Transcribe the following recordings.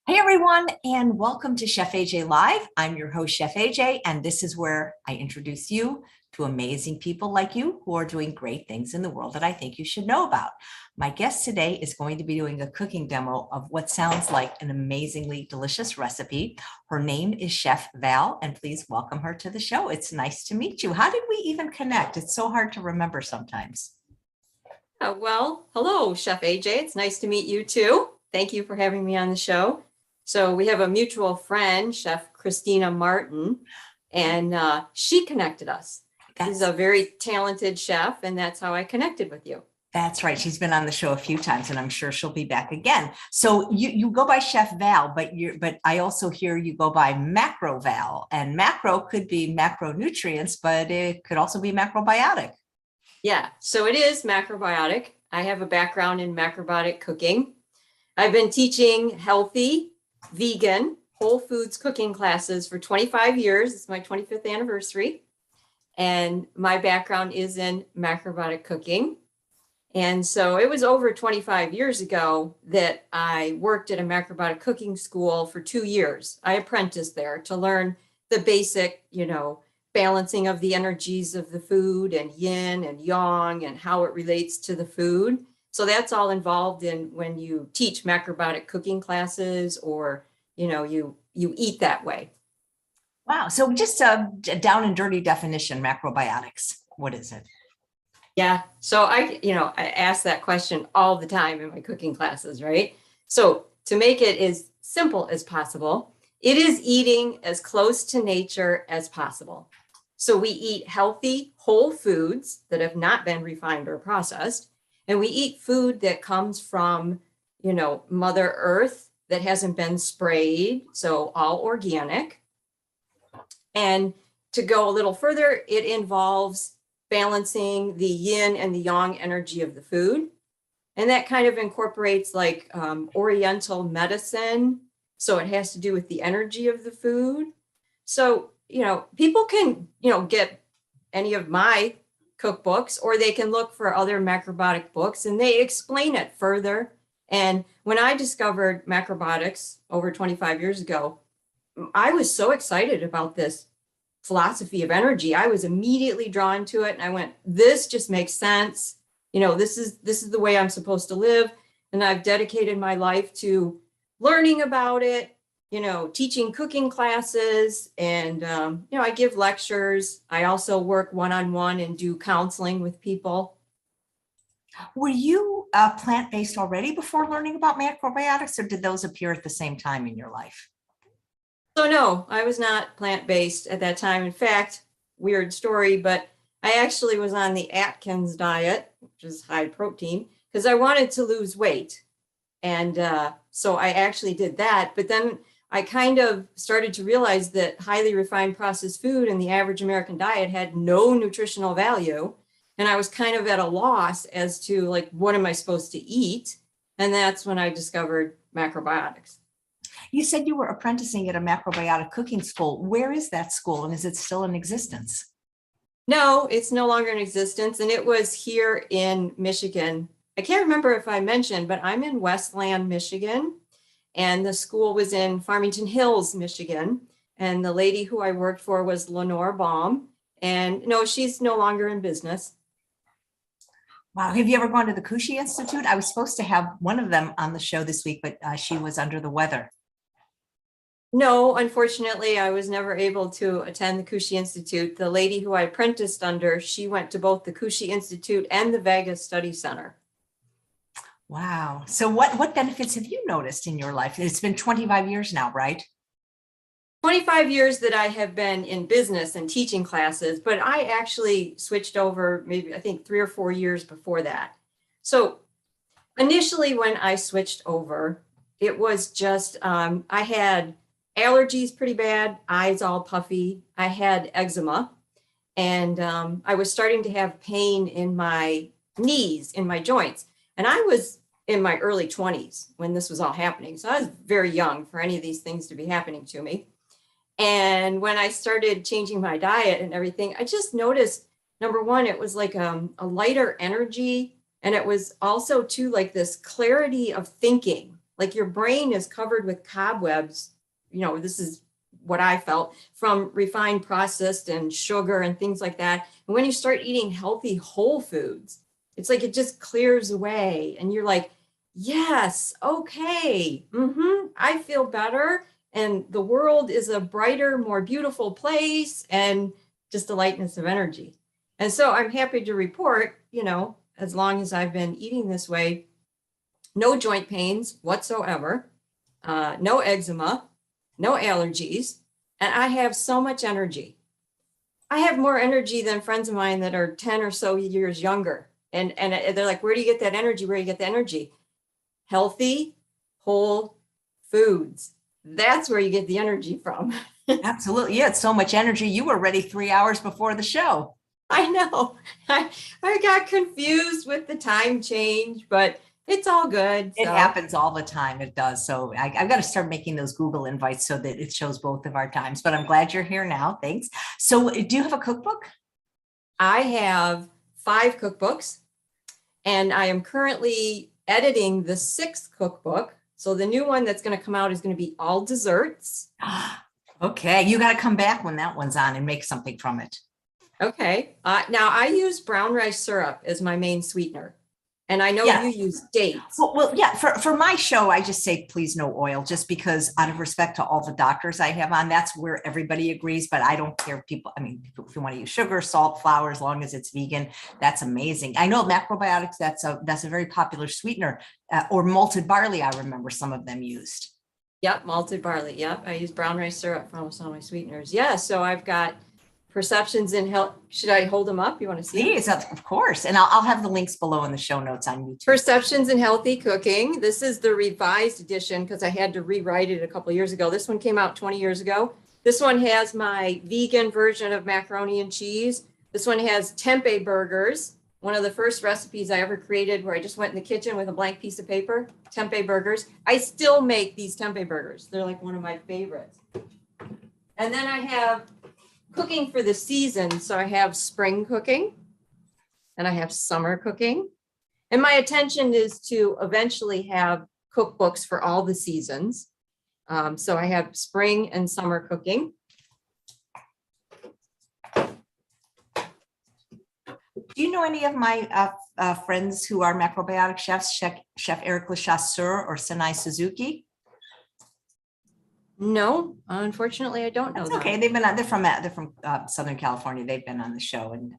Hey everyone, and welcome to Chef AJ Live. I'm your host, Chef AJ, and this is where I introduce you to amazing people like you who are doing great things in the world that I think you should know about. My guest today is going to be doing a cooking demo of what sounds like an amazingly delicious recipe. Her name is Chef Val, and please welcome her to the show. It's nice to meet you. How did we even connect? It's so hard to remember sometimes. Hello, Chef AJ. It's nice to meet you too. Thank you for having me on the show. So we have a mutual friend, Chef Christina Martin, and she connected us. She's a very talented chef, and that's how I connected with you. That's right. She's been on the show a few times, and I'm sure she'll be back again. So you go by Chef Val, but I also hear you go by Macro Val, and macro could be macronutrients, but it could also be macrobiotic. Yeah, so it is macrobiotic. I have a background in macrobiotic cooking. I've been teaching healthy, vegan, whole foods cooking classes for 25 years. It's my 25th anniversary. And my background is in macrobiotic cooking. And so it was over 25 years ago that I worked at a macrobiotic cooking school for 2 years. I apprenticed there to learn the basic, balancing of the energies of the food and yin and yang and how it relates to the food. So that's all involved in when you teach macrobiotic cooking classes or, you eat that way. Wow. So just a down and dirty definition, macrobiotics. What is it? Yeah. So I ask that question all the time in my cooking classes, right? So to make it as simple as possible, it is eating as close to nature as possible. So we eat healthy, whole foods that have not been refined or processed. And we eat food that comes from, Mother Earth that hasn't been sprayed. So all organic. And to go a little further, it involves balancing the yin and the yang energy of the food. And that kind of incorporates like Oriental medicine. So it has to do with the energy of the food. So, people can, get any of my cookbooks, or they can look for other macrobiotic books and they explain it further. And when I discovered macrobiotics over 25 years ago, I was so excited about this philosophy of energy. I was immediately drawn to it. And I went, this just makes sense. This is the way I'm supposed to live. And I've dedicated my life to learning about it, teaching cooking classes, and, I give lectures. I also work one-on-one and do counseling with people. Were you plant-based already before learning about macrobiotics, or did those appear at the same time in your life? So no, I was not plant-based at that time. In fact, weird story, but I actually was on the Atkins diet, which is high protein, because I wanted to lose weight. And so I actually did that. But then I kind of started to realize that highly refined processed food in the average American diet had no nutritional value. And I was kind of at a loss as to like, what am I supposed to eat? And that's when I discovered macrobiotics. You said you were apprenticing at a macrobiotic cooking school. Where is that school, and is it still in existence? No, it's no longer in existence. And it was here in Michigan. I can't remember if I mentioned, but I'm in Westland, Michigan. And the school was in Farmington Hills, Michigan. And the lady who I worked for was Lenore Baum. And no, she's no longer in business. Wow. Have you ever gone to the Kushi Institute? I was supposed to have one of them on the show this week, but she was under the weather. No, unfortunately, I was never able to attend the Kushi Institute. The lady who I apprenticed under, she went to both the Kushi Institute and the Vegas Study Center. Wow. So what benefits have you noticed in your life? It's been 25 years now, right? 25 years that I have been in business and teaching classes, but I actually switched over maybe I think 3 or 4 years before that. So initially when I switched over, it was just, I had allergies pretty bad, eyes all puffy. I had eczema, and I was starting to have pain in my knees, in my joints. And I was in my early 20s when this was all happening. So I was very young for any of these things to be happening to me. And when I started changing my diet and everything, I just noticed, number one, it was like a lighter energy. And it was also too like this clarity of thinking. like your brain is covered with cobwebs. You know, this is what I felt from refined, processed, and sugar and things like that. And when you start eating healthy whole foods, it's like it just clears away and you're like, yes, okay, I feel better. And the world is a brighter, more beautiful place, and just a lightness of energy. And so I'm happy to report, you know, as long as I've been eating this way, no joint pains whatsoever, no eczema, no allergies, and I have so much energy. I have more energy than friends of mine that are 10 or so years younger. And they're like, where do you get that energy? Where do you get the energy? Healthy, whole foods. That's where you get the energy from. Absolutely. You had so much energy. You were ready 3 hours before the show. I know. I got confused with the time change, but it's all good. It So. happens all the time. It does. So I've got to start making those Google invites so that it shows both of our times, but I'm glad you're here now. Thanks. So do you have a cookbook? I have 5 cookbooks, and I am currently editing the 6th cookbook. So the new one that's going to come out is going to be all desserts. Okay. You got to come back when that one's on and make something from it. Okay. Now I use brown rice syrup as my main sweetener. And I know Yeah. you use dates. Well, yeah, for my show, I just say, please no oil, just because out of respect to all the doctors I have on, that's where everybody agrees, but I don't care people. I mean, if you want to use sugar, salt, flour, as long as it's vegan, that's amazing. I know macrobiotics, that's a very popular sweetener, or malted barley. I remember some of them used. Yep. Malted barley. Yep. I use brown rice syrup for almost all my sweeteners. Yeah. So I've got Perceptions in Health. Should I hold them up? You want to see? Please, of course. And I'll have the links below in the show notes on YouTube. Perceptions in Healthy Cooking. This is the revised edition because I had to rewrite it a couple of years ago. This one came out 20 years ago. This one has my vegan version of macaroni and cheese. This one has tempeh burgers. One of the first recipes I ever created where I just went in the kitchen with a blank piece of paper, tempeh burgers. I still make these tempeh burgers. They're like one of my favorites. And then I have cooking for the season. So I have spring cooking and I have summer cooking. And my intention is to eventually have cookbooks for all the seasons. So I have spring and summer cooking. Do you know any of my friends who are macrobiotic chefs, Chef Eric Lechasseur or Senai Suzuki? No, unfortunately, I don't know. That's okay. They've been on. They're from Southern California. They've been on the show, and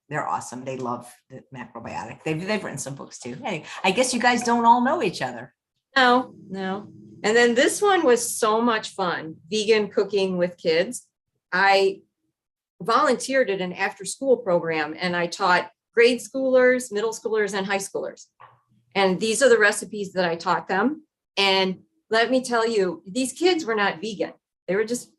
they're awesome. They love the macrobiotic. They've written some books too. Anyway, I guess you guys don't all know each other. No. And then this one was so much fun. Vegan cooking with kids. I volunteered at an after-school program, and I taught grade schoolers, middle schoolers, and high schoolers. And these are the recipes that I taught them. And let me tell you, these kids were not vegan. They were just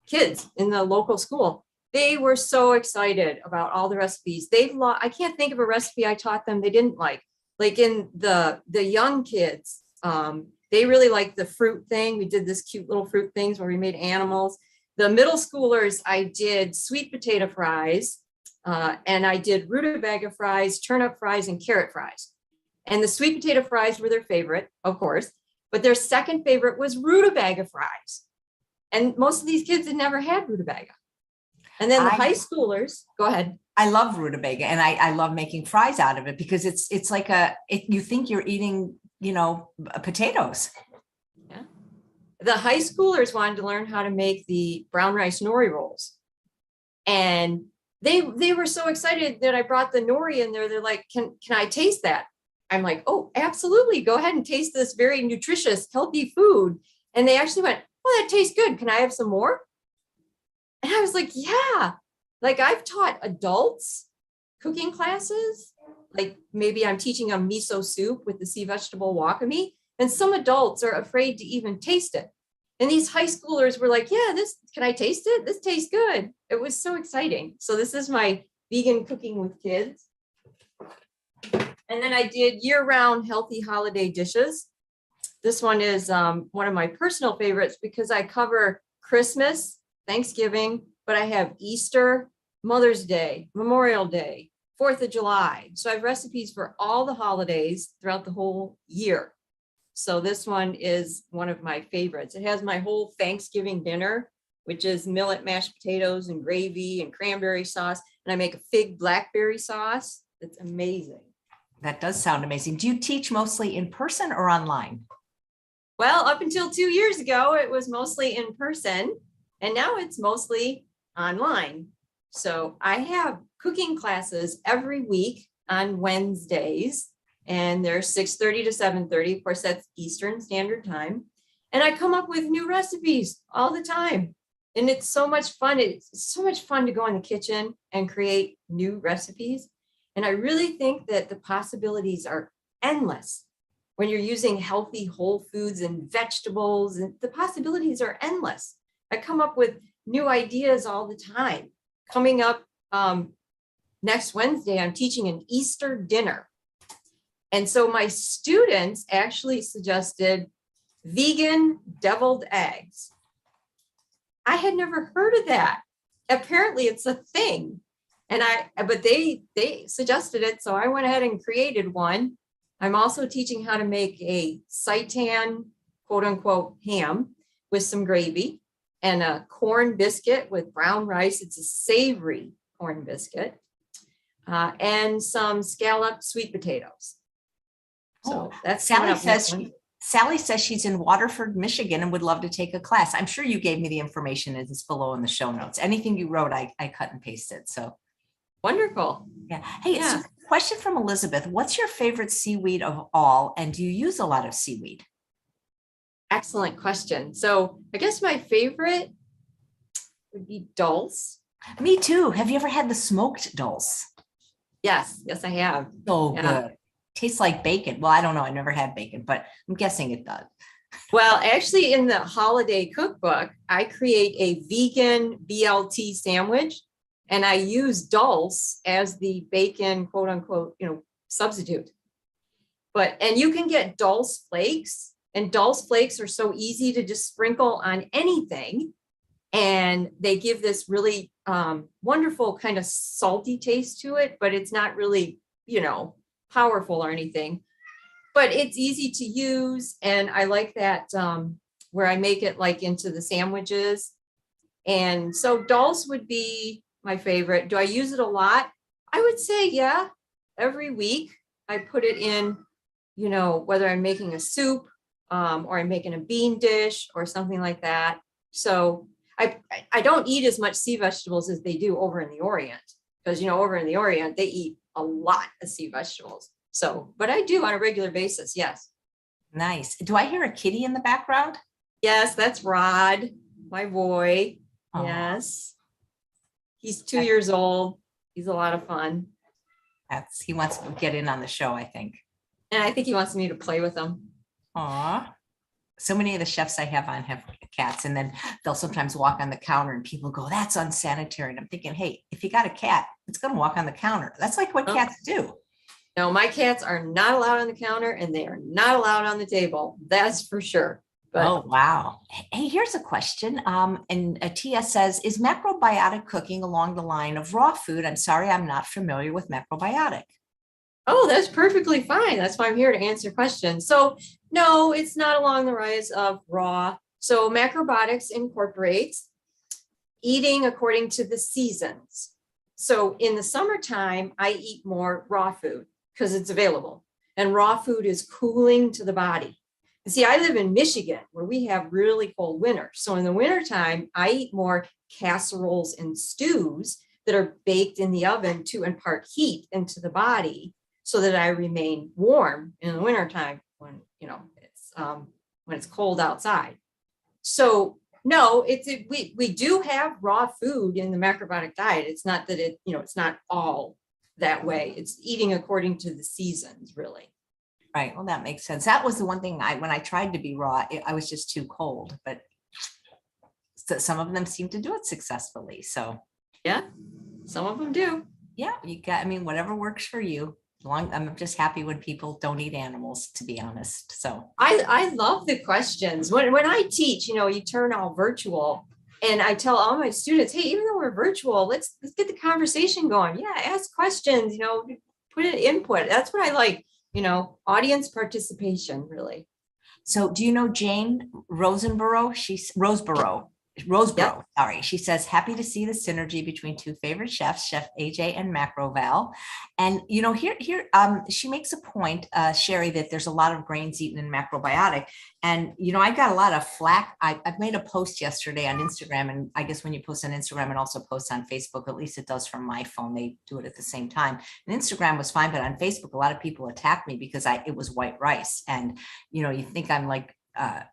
kids in the local school. They were so excited about all the recipes. I can't think of a recipe I taught them they didn't like. Like in the young kids, they really liked the fruit thing. We did this cute little fruit things where we made animals. The middle schoolers, I did sweet potato fries, and I did rutabaga fries, turnip fries, and carrot fries. And the sweet potato fries were their favorite, of course. But their second favorite was rutabaga fries. And most of these kids had never had rutabaga. And then the high schoolers, go ahead. I love rutabaga, and I love making fries out of it because it's like you think you're eating, potatoes. Yeah. The high schoolers wanted to learn how to make the brown rice nori rolls. And they were so excited that I brought the nori in there. They're like, can I taste that? I'm like, oh, absolutely. Go ahead and taste this very nutritious, healthy food. And they actually went, oh, that tastes good. Can I have some more? And I was like, yeah. Like I've taught adults cooking classes. Like maybe I'm teaching a miso soup with the sea vegetable wakame. And some adults are afraid to even taste it. And these high schoolers were like, yeah, can I taste it? This tastes good. It was so exciting. So this is my vegan cooking with kids. And then I did year-round healthy holiday dishes. This one is one of my personal favorites because I cover Christmas, Thanksgiving, but I have Easter, Mother's Day, Memorial Day, 4th of July. So I have recipes for all the holidays throughout the whole year. So this one is one of my favorites. It has my whole Thanksgiving dinner, which is millet mashed potatoes and gravy and cranberry sauce. And I make a fig blackberry sauce. It's amazing. That does sound amazing. Do you teach mostly in person or online? Well, up until 2 years ago, it was mostly in person, and now it's mostly online. So I have cooking classes every week on Wednesdays, and they're 6:30 to 7:30. Of course, that's Eastern Standard Time. And I come up with new recipes all the time. And it's so much fun. It's so much fun to go in the kitchen and create new recipes. And I really think that the possibilities are endless when you're using healthy whole foods and vegetables, and the possibilities are endless. I come up with new ideas all the time. Coming up next Wednesday, I'm teaching an Easter dinner. And so my students actually suggested vegan deviled eggs. I had never heard of that. Apparently it's a thing. But they suggested it. So I went ahead and created one. I'm also teaching how to make a seitan, quote unquote, ham with some gravy and a corn biscuit with brown rice. It's a savory corn biscuit and some scalloped sweet potatoes. So that's Sally says she's in Waterford, Michigan, and would love to take a class. I'm sure you gave me the information. It's below in the show notes. Anything you wrote, I cut and pasted. So wonderful. Yeah. Hey, Yeah. So question from Elizabeth. What's your favorite seaweed of all? And do you use a lot of seaweed? Excellent question. So I guess my favorite would be dulse. Me too. Have you ever had the smoked dulse? Yes, I have. So Yeah. good. Tastes like bacon. Well, I don't know. I never had bacon, but I'm guessing it does. Well, actually, in the holiday cookbook, I create a vegan BLT sandwich, and I use dulse as the bacon, quote unquote, substitute. And you can get dulse flakes, and dulse flakes are so easy to just sprinkle on anything. And they give this really wonderful kind of salty taste to it, but it's not really, powerful or anything. But it's easy to use. And I like that where I make it like into the sandwiches. And so dulse would be my favorite. Do I use it a lot? I would say, yeah, every week I put it in, whether I'm making a soup or I'm making a bean dish or something like that. So I don't eat as much sea vegetables as they do over in the Orient, because, over in the Orient, they eat a lot of sea vegetables. So, but I do on a regular basis. Yes. Nice. Do I hear a kitty in the background? Yes, that's Rod, my boy. Aww. Yes. He's 2 years old. He's a lot of fun. He wants to get in on the show, I think. And I think he wants me to play with him. Aw. So many of the chefs I have on have cats, and then they'll sometimes walk on the counter and people go, that's unsanitary. And I'm thinking, hey, if you got a cat, it's going to walk on the counter. That's like what cats do. No, my cats are not allowed on the counter and they are not allowed on the table. That's for sure. But, oh, wow. Hey, here's a question. And TS says, is macrobiotic cooking along the line of raw food? I'm sorry, I'm not familiar with macrobiotic. Oh, that's perfectly fine. That's why I'm here to answer questions. So no, it's not along the rise of raw. So macrobiotics incorporates eating according to the seasons. So in the summertime, I eat more raw food because it's available, and raw food is cooling to the body. And see, I live in Michigan where we have really cold winters. So in the wintertime, I eat more casseroles and stews that are baked in the oven to impart heat into the body so that I remain warm in the wintertime when, when it's cold outside. So no, we do have raw food in the macrobiotic diet. It's not that it's not all that way. It's eating according to the seasons, really. Right. Well, that makes sense. That was the one thing when I tried to be raw, I was just too cold, but some of them seem to do it successfully. So yeah, some of them do. Yeah, whatever works for you. I'm just happy when people don't eat animals, to be honest. So I love the questions. When I teach, you turn all virtual, and I tell all my students, hey, even though we're virtual, let's get the conversation going. Yeah, ask questions, put in input. That's what I like, audience participation, really. So do you know Jane Rosenborough? She's Yep. Roseborough, sorry. She says, happy to see the synergy between two favorite chefs, Chef AJ and Macroval. And she makes a point, Sherry, that there's a lot of grains eaten in macrobiotic. And I got a lot of flack. I've made a post yesterday on Instagram, and I guess when you post on Instagram and also post on Facebook, at least it does from my phone. They do it at the same time. And Instagram was fine, but on Facebook, a lot of people attacked me because it was white rice. And you think I'm like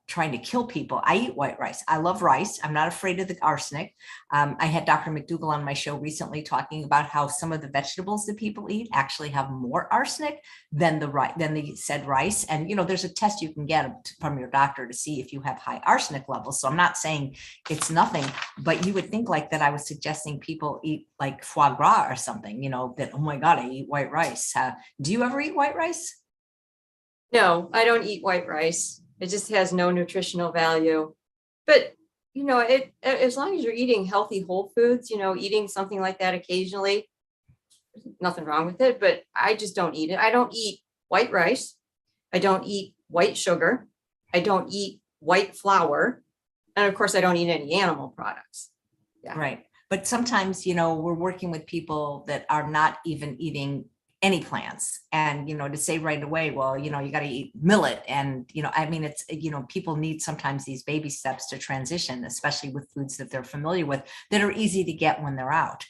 trying to kill people. I eat white rice. I love rice. I'm not afraid of the arsenic. I had Dr. McDougall on my show recently talking about how some of the vegetables that people eat actually have more arsenic than the said rice. And there's a test you can get from your doctor to see if you have high arsenic levels. So I'm not saying it's nothing, but you would think like that I was suggesting people eat like foie gras or something. That, oh my God, I eat white rice. Do you ever eat white rice? No, I don't eat white rice. It just has no nutritional value. But, as long as you're eating healthy whole foods, eating something like that occasionally, there's nothing wrong with it, but I just don't eat it. I don't eat white rice. I don't eat white sugar. I don't eat white flour. And of course, I don't eat any animal products. Yeah. Right. But sometimes, we're working with people that are not even eating any plants, and to say right away, well, you got to eat millet, and it's people need sometimes these baby steps to transition, especially with foods that they're familiar with that are easy to get when they're out.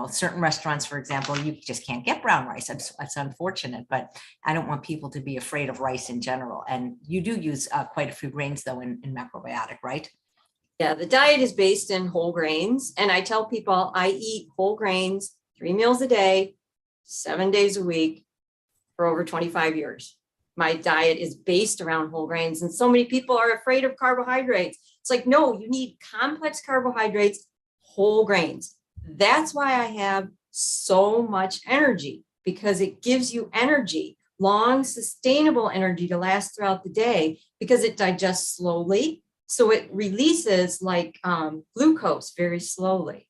Certain restaurants, for example, you just can't get brown rice. That's unfortunate, but I don't want people to be afraid of rice in general. And you do use quite a few grains though in macrobiotic, right? Yeah, the diet is based in whole grains, and I tell people I eat whole grains 3 meals a day, 7 days a week for over 25 years. My diet is based around whole grains, and so many people are afraid of carbohydrates. It's like, no, you need complex carbohydrates, whole grains. That's why I have so much energy, because it gives you energy, long, sustainable energy to last throughout the day, because it digests slowly. So it releases like glucose very slowly.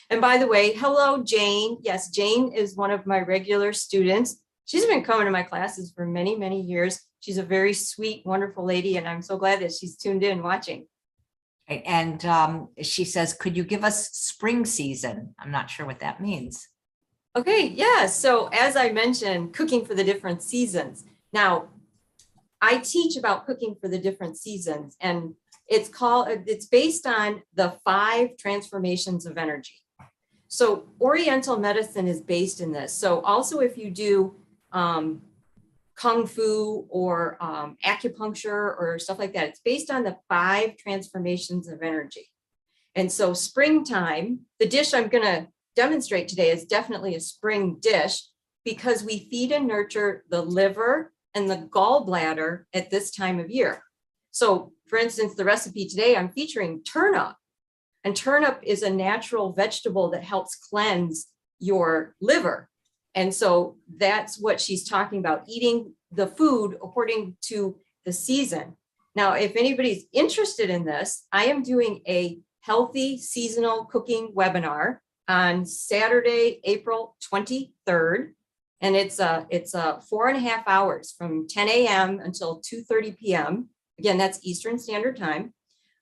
And by the way, hello, Jane. Yes, Jane is one of my regular students. She's been coming to my classes for many, many years. She's a very sweet, wonderful lady, and I'm so glad that she's tuned in watching. And she says, could you give us spring season? I'm not sure what that means. Okay, yeah. So as I mentioned, cooking for the different seasons. Now, I teach about cooking for the different seasons, and it's based on the 5 transformations of energy. So Oriental medicine is based in this. So also if you do Kung Fu or acupuncture or stuff like that, it's based on the 5 transformations of energy. And so springtime, the dish I'm going to demonstrate today is definitely a spring dish, because we feed and nurture the liver and the gallbladder at this time of year. So for instance, the recipe today, I'm featuring turnip. And turnip is a natural vegetable that helps cleanse your liver. And so that's what she's talking about, eating the food according to the season. Now, if anybody's interested in this, I am doing a healthy seasonal cooking webinar on Saturday, April 23rd. And it's 4.5 hours from 10 a.m. until 2:30 p.m. Again, that's Eastern Standard Time.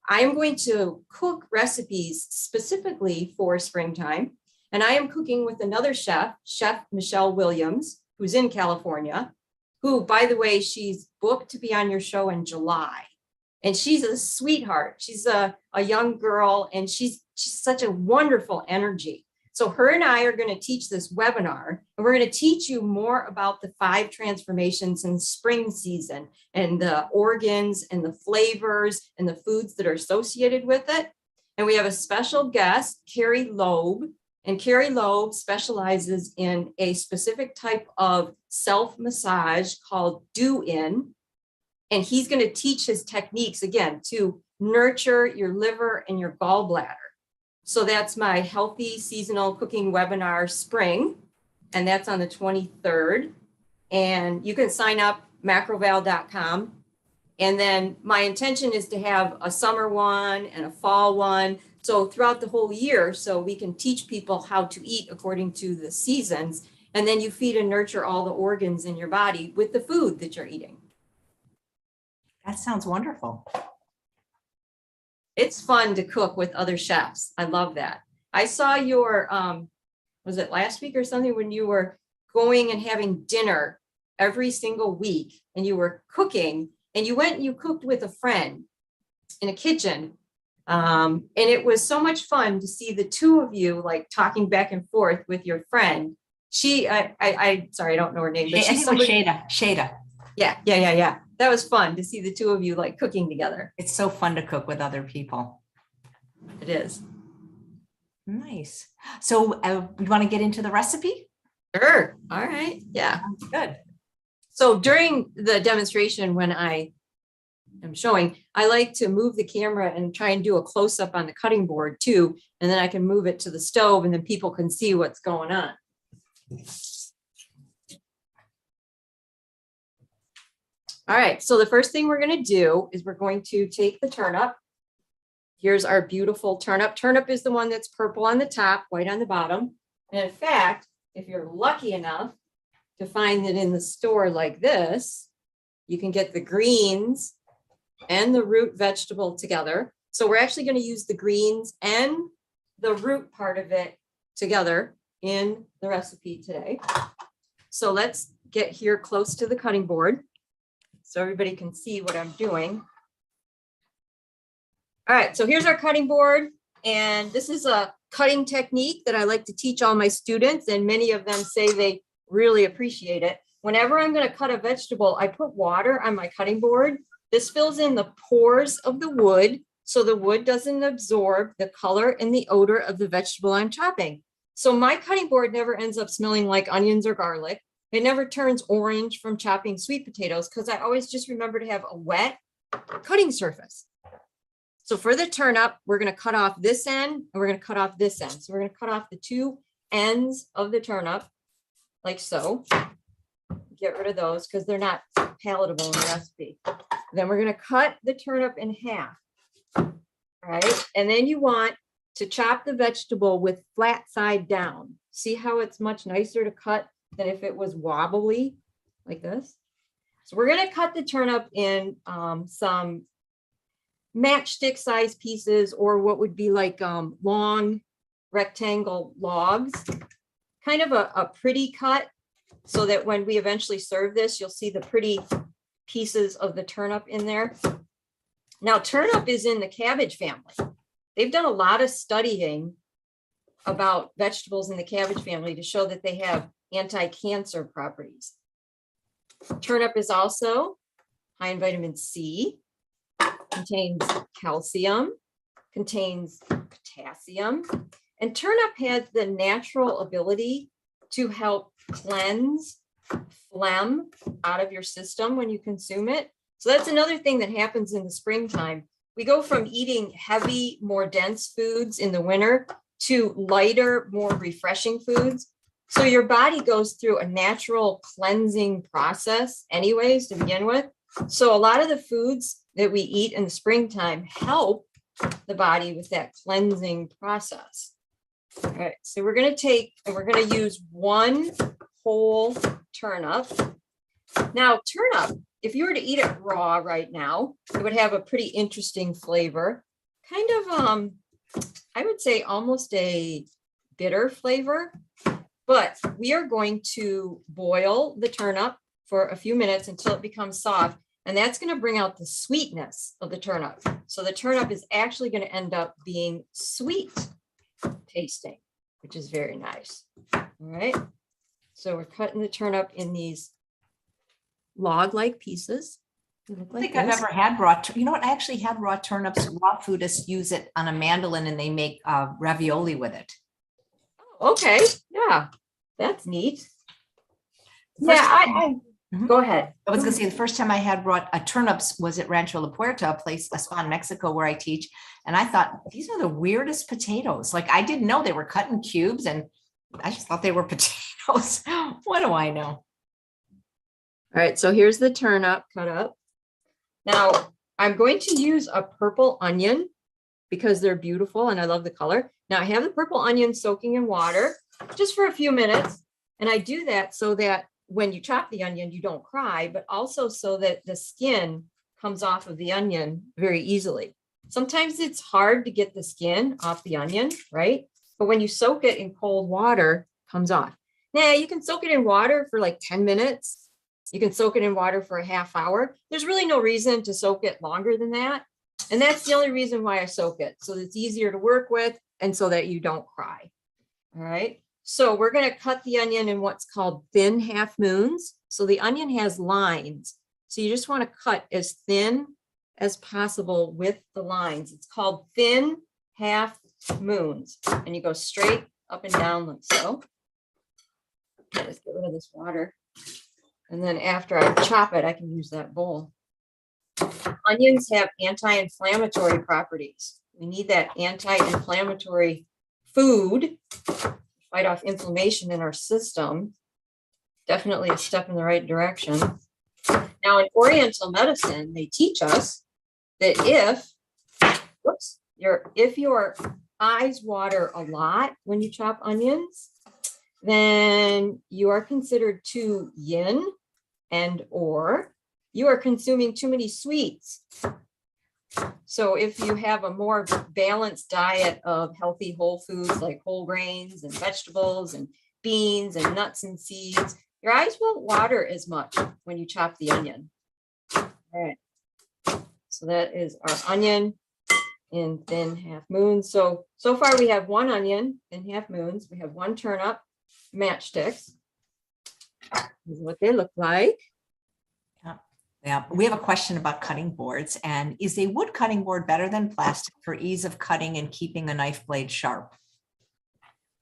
I am going to cook recipes specifically for springtime. And I am cooking with another chef, Chef Michelle Williams, who's in California, who, by the way, she's booked to be on your show in July. And she's a sweetheart. She's a young girl, and she's such a wonderful energy. So her and I are going to teach this webinar, and we're going to teach you more about the 5 transformations in spring season and the organs and the flavors and the foods that are associated with it. And we have a special guest, Carrie Loeb, and Carrie Loeb specializes in a specific type of self-massage called do-in. And he's going to teach his techniques, again, to nurture your liver and your gallbladder. So that's my healthy seasonal cooking webinar spring, and that's on the 23rd. And you can sign up macroval.com. And then my intention is to have a summer one and a fall one. So throughout the whole year, so we can teach people how to eat according to the seasons. And then you feed and nurture all the organs in your body with the food that you're eating. That sounds wonderful. It's fun to cook with other chefs. I love that. I saw your, was it last week or something, when you were going and having dinner every single week and you were cooking, and you went and you cooked with a friend in a kitchen. And it was so much fun to see the two of you like talking back and forth with your friend. I sorry, I don't know her name, but I she's think it was somebody. Shada. Yeah. That was fun to see the two of you like cooking together. It's so fun to cook with other people. It is. Nice. So you want to get into the recipe? Sure. All right. Yeah. Sounds good. So during the demonstration, when I am showing, I like to move the camera and try and do a close up on the cutting board too. And then I can move it to the stove and then people can see what's going on. All right, so the first thing we're going to do is we're going to take the turnip. Here's our beautiful turnip. Turnip is the one that's purple on the top, white on the bottom. And in fact, if you're lucky enough to find it in the store like this, you can get the greens and the root vegetable together. So we're actually going to use the greens and the root part of it together in the recipe today. So let's get here close to the cutting board so everybody can see what I'm doing. All right, so here's our cutting board. And this is a cutting technique that I like to teach all my students, and many of them say they really appreciate it. Whenever I'm going to cut a vegetable, I put water on my cutting board. This fills in the pores of the wood so the wood doesn't absorb the color and the odor of the vegetable I'm chopping. So my cutting board never ends up smelling like onions or garlic. It never turns orange from chopping sweet potatoes because I always just remember to have a wet cutting surface. So for the turnip, we're going to cut off this end and we're going to cut off this end. So we're going to cut off the two ends of the turnip like so. Get rid of those because they're not palatable in the recipe. Then we're going to cut the turnip in half. All right. And then you want to chop the vegetable with flat side down. See how it's much nicer to cut than if it was wobbly like this. So we're going to cut the turnip in some matchstick size pieces, or what would be like long rectangle logs, kind of a pretty cut, so that when we eventually serve this, you'll see the pretty pieces of the turnip in there. Now, turnip is in the cabbage family. They've done a lot of studying about vegetables in the cabbage family to show that they have anti-cancer properties. Turnip is also high in vitamin C, contains calcium, contains potassium, and turnip has the natural ability to help cleanse phlegm out of your system when you consume it. So that's another thing that happens in the springtime. We go from eating heavy, more dense foods in the winter to lighter, more refreshing foods. So your body goes through a natural cleansing process anyways to begin with. So a lot of the foods that we eat in the springtime help the body with that cleansing process. All right, so we're going to take and we're going to use one whole turnip. Now, turnip, if you were to eat it raw right now, it would have a pretty interesting flavor. Kind of, I would say almost a bitter flavor. But we are going to boil the turnip for a few minutes until it becomes soft. And that's going to bring out the sweetness of the turnip. So the turnip is actually going to end up being sweet tasting, which is very nice. All right. So we're cutting the turnip in these log-like pieces. I don't think I've ever had raw. You know what? I actually had raw turnips. Raw foodists use it on a mandolin and they make ravioli with it. Okay. Yeah. That's neat. Yeah. Go ahead. I was going to say the first time I had raw turnips was at Rancho La Puerta, a place, a spot in Mexico where I teach. And I thought, these are the weirdest potatoes. Like I didn't know they were cut in cubes and I just thought they were potatoes. What do I know? All right. So here's the turnip cut up. Now I'm going to use a purple onion because they're beautiful and I love the color. Now I have the purple onion soaking in water just for a few minutes. And I do that so that when you chop the onion, you don't cry, but also so that the skin comes off of the onion very easily. Sometimes it's hard to get the skin off the onion, right? But when you soak it in cold water, it comes off. Now you can soak it in water for like 10 minutes. You can soak it in water for a half hour. There's really no reason to soak it longer than that. And that's the only reason why I soak it. So it's easier to work with and so that you don't cry. All right. So we're going to cut the onion in what's called thin half moons. So the onion has lines. So you just want to cut as thin as possible with the lines. It's called thin half moons. And you go straight up and down like so. Let's get rid of this water. And then after I chop it, I can use that bowl. Onions have anti-inflammatory properties. We need that anti-inflammatory food to fight off inflammation in our system. Definitely a step in the right direction. Now in Oriental medicine, they teach us that if your eyes water a lot when you chop onions, then you are considered too yin, and or you are consuming too many sweets. So if you have a more balanced diet of healthy whole foods like whole grains and vegetables and beans and nuts and seeds, your eyes won't water as much when you chop the onion. All right. So that is our onion in thin half moons. So far we have one onion in half moons. We have one turnip, matchsticks. This is what they look like. Yeah, we have a question about cutting boards. And is a wood cutting board better than plastic for ease of cutting and keeping a knife blade sharp?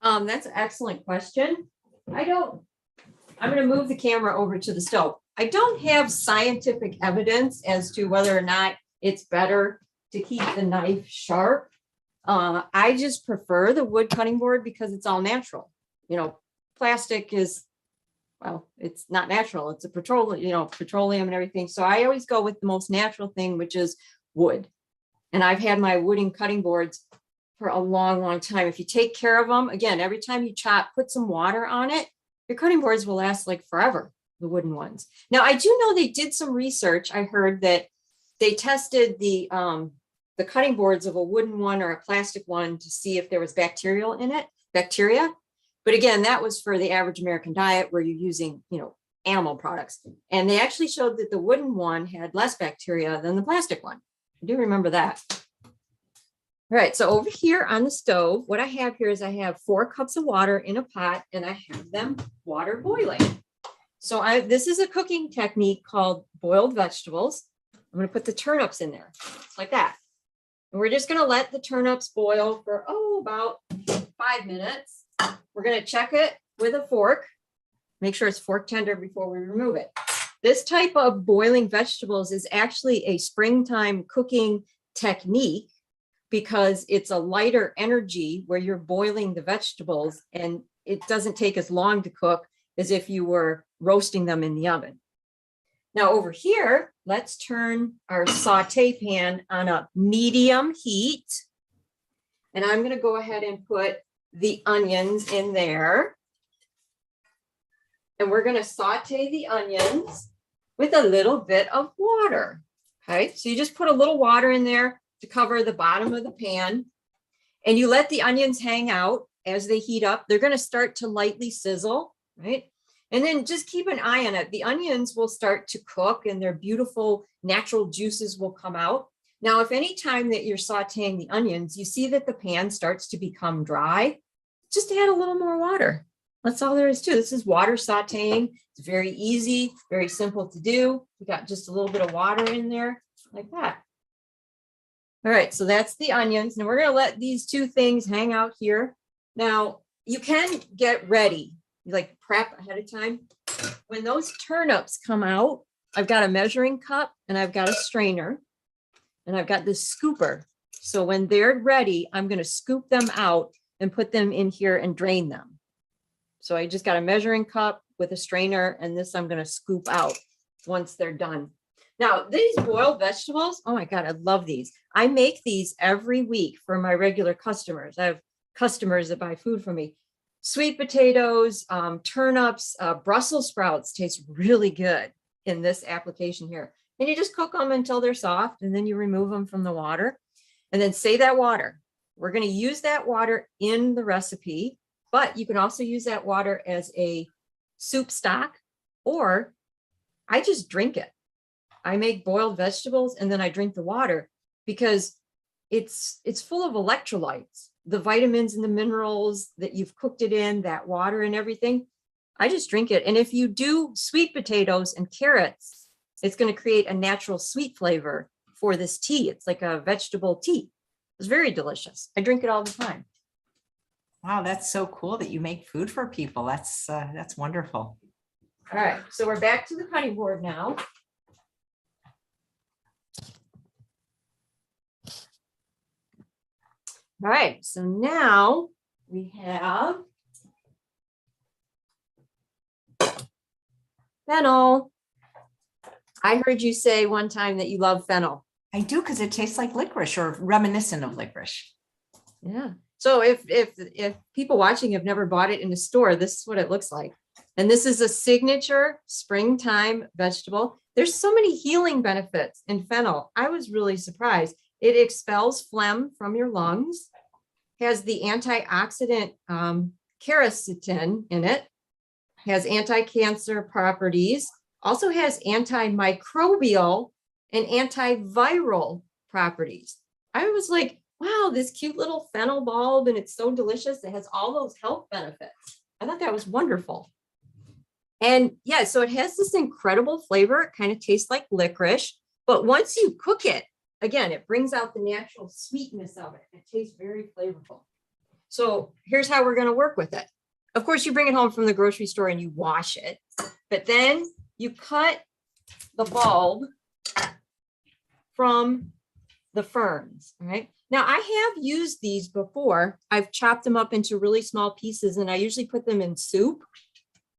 That's an excellent question. I'm going to move the camera over to the stove. I don't have scientific evidence as to whether or not it's better to keep the knife sharp. I just prefer the wood cutting board because it's all natural. You know, plastic is, well, it's not natural. It's a petroleum and everything. So I always go with the most natural thing, which is wood. And I've had my wooden cutting boards for a long, long time. If you take care of them, again, every time you chop, put some water on it, your cutting boards will last like forever, the wooden ones. Now, I do know they did some research. I heard that they tested the cutting boards of a wooden one or a plastic one to see if there was bacteria. But again, that was for the average American diet where you're using, animal products. And they actually showed that the wooden one had less bacteria than the plastic one. I do remember that. All right, so over here on the stove, what I have here is I have 4 cups of water in a pot and I have them water boiling. So this is a cooking technique called boiled vegetables. I'm going to put the turnips in there, just like that. And we're just going to let the turnips boil for, about 5 minutes. We're going to check it with a fork. Make sure it's fork tender before we remove it. This type of boiling vegetables is actually a springtime cooking technique because it's a lighter energy where you're boiling the vegetables and it doesn't take as long to cook as if you were roasting them in the oven. Now over here, let's turn our saute pan on a medium heat. And I'm going to go ahead and put the onions in there. And we're going to saute the onions with a little bit of water. Okay, so you just put a little water in there to cover the bottom of the pan. And you let the onions hang out as they heat up. They're going to start to lightly sizzle, right? And then just keep an eye on it. The onions will start to cook and their beautiful natural juices will come out. Now, if any time that you're sauteing the onions, you see that the pan starts to become dry, just add a little more water. That's all there is to it. This is water sauteing. It's very easy, very simple to do. We got just a little bit of water in there like that. All right, so that's the onions. Now we're going to let these 2 things hang out here. Now you can get ready, like prep ahead of time. When those turnips come out, I've got a measuring cup and I've got a strainer and I've got this scooper. So when they're ready, I'm going to scoop them out and put them in here and drain them. So I just got a measuring cup with a strainer and this I'm going to scoop out once they're done. Now, these boiled vegetables, oh my God, I love these. I make these every week for my regular customers. I have customers that buy food from me. Sweet potatoes, turnips, Brussels sprouts taste really good in this application here. and you just cook them until they're soft, and then you remove them from the water and then save that water. We're going to use that water in the recipe, but you can also use that water as a soup stock, or I just drink it. I make boiled vegetables and then I drink the water because it's full of electrolytes, the vitamins and the minerals that you've cooked it in, that water and everything. I just drink it. And if you do sweet potatoes and carrots, it's going to create a natural sweet flavor for this tea. It's like a vegetable tea. It's very delicious. I drink it all the time. Wow, that's so cool that you make food for people. That's wonderful. All right, so we're back to the cutting board now. All right, so now we have fennel. I heard you say one time that you love fennel. I do, because it tastes like licorice or reminiscent of licorice. Yeah. So if people watching have never bought it in a store, this is what it looks like. And this is a signature springtime vegetable. There's so many healing benefits in fennel. I was really surprised. It expels phlegm from your lungs, has the antioxidant quercetin in it, has anti-cancer properties, also has antimicrobial and antiviral properties. I was like, wow, this cute little fennel bulb, and it's so delicious. It has all those health benefits. I thought that was wonderful. And yeah, so it has this incredible flavor. It kind of tastes like licorice, but once you cook it, again, it brings out the natural sweetness of it. It tastes very flavorful. So here's how we're going to work with it. Of course, you bring it home from the grocery store and you wash it, but then you cut the bulb from the ferns, all right? Now, I have used these before. I've chopped them up into really small pieces, and I usually put them in soup.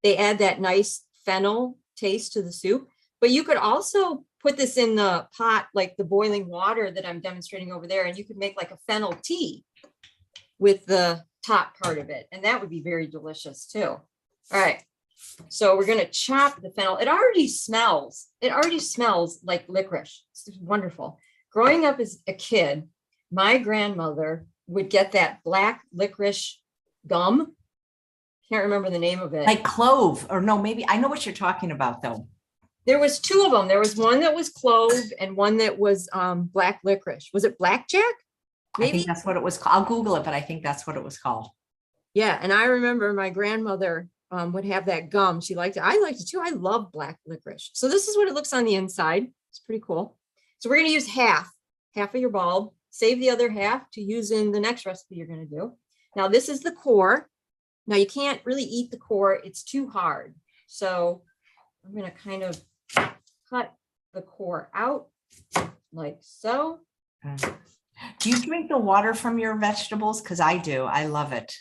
They add that nice fennel taste to the soup, but you could also put this in the pot, like the boiling water that I'm demonstrating over there, and you could make like a fennel tea with the top part of it, and that would be very delicious too. All right, so we're going to chop the fennel. It already smells like licorice. It's wonderful. Growing up as a kid, my grandmother would get that black licorice gum. Can't remember the name of it. Like clove, or no, maybe I know what you're talking about though. There was two of them. There was one that was clove and one that was black licorice. Was it blackjack? Maybe I think that's what it was called. I'll Google it, but I think that's what it was called. Yeah, and I remember my grandmother would have that gum. She liked it. I liked it too. I love black licorice. So this is what it looks on the inside. It's pretty cool. So we're going to use half of your bulb. Save the other half to use in the next recipe you're going to do. Now this is the core. Now you can't really eat the core. It's too hard. So I'm going to kind of cut the core out like so. Do you drink the water from your vegetables? Because I do. I love it.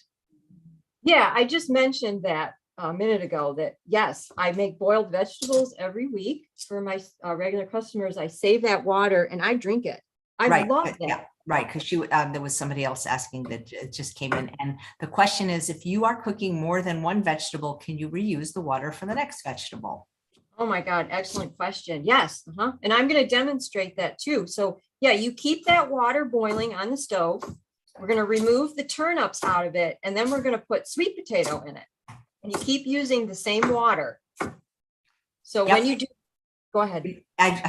Yeah, I just mentioned that a minute ago that yes, I make boiled vegetables every week for my regular customers. I save that water and I drink it. I love that. Yeah, right. Because there was somebody else asking that it just came in. And the question is, if you are cooking more than one vegetable, can you reuse the water for the next vegetable? Oh my God, excellent question. Yes. And I'm going to demonstrate that too. So yeah, you keep that water boiling on the stove. We're going to remove the turnips out of it, and then we're going to put sweet potato in it. And you keep using the same water. So when you do, go ahead.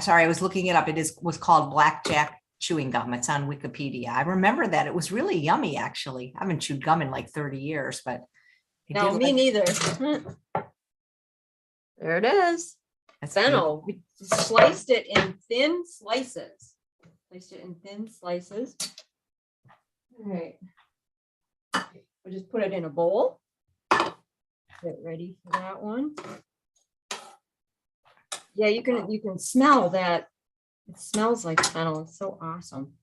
Sorry, I was looking it up. It was called blackjack chewing gum. It's on Wikipedia. I remember that. It was really yummy, actually. I haven't chewed gum in like 30 years, but no, me neither. There it is. That's fennel. We sliced it in thin slices. Placed it in thin slices. All right. We'll just put it in a bowl. Get ready for that one. Yeah, you can smell that. It smells like fennel. It's so awesome.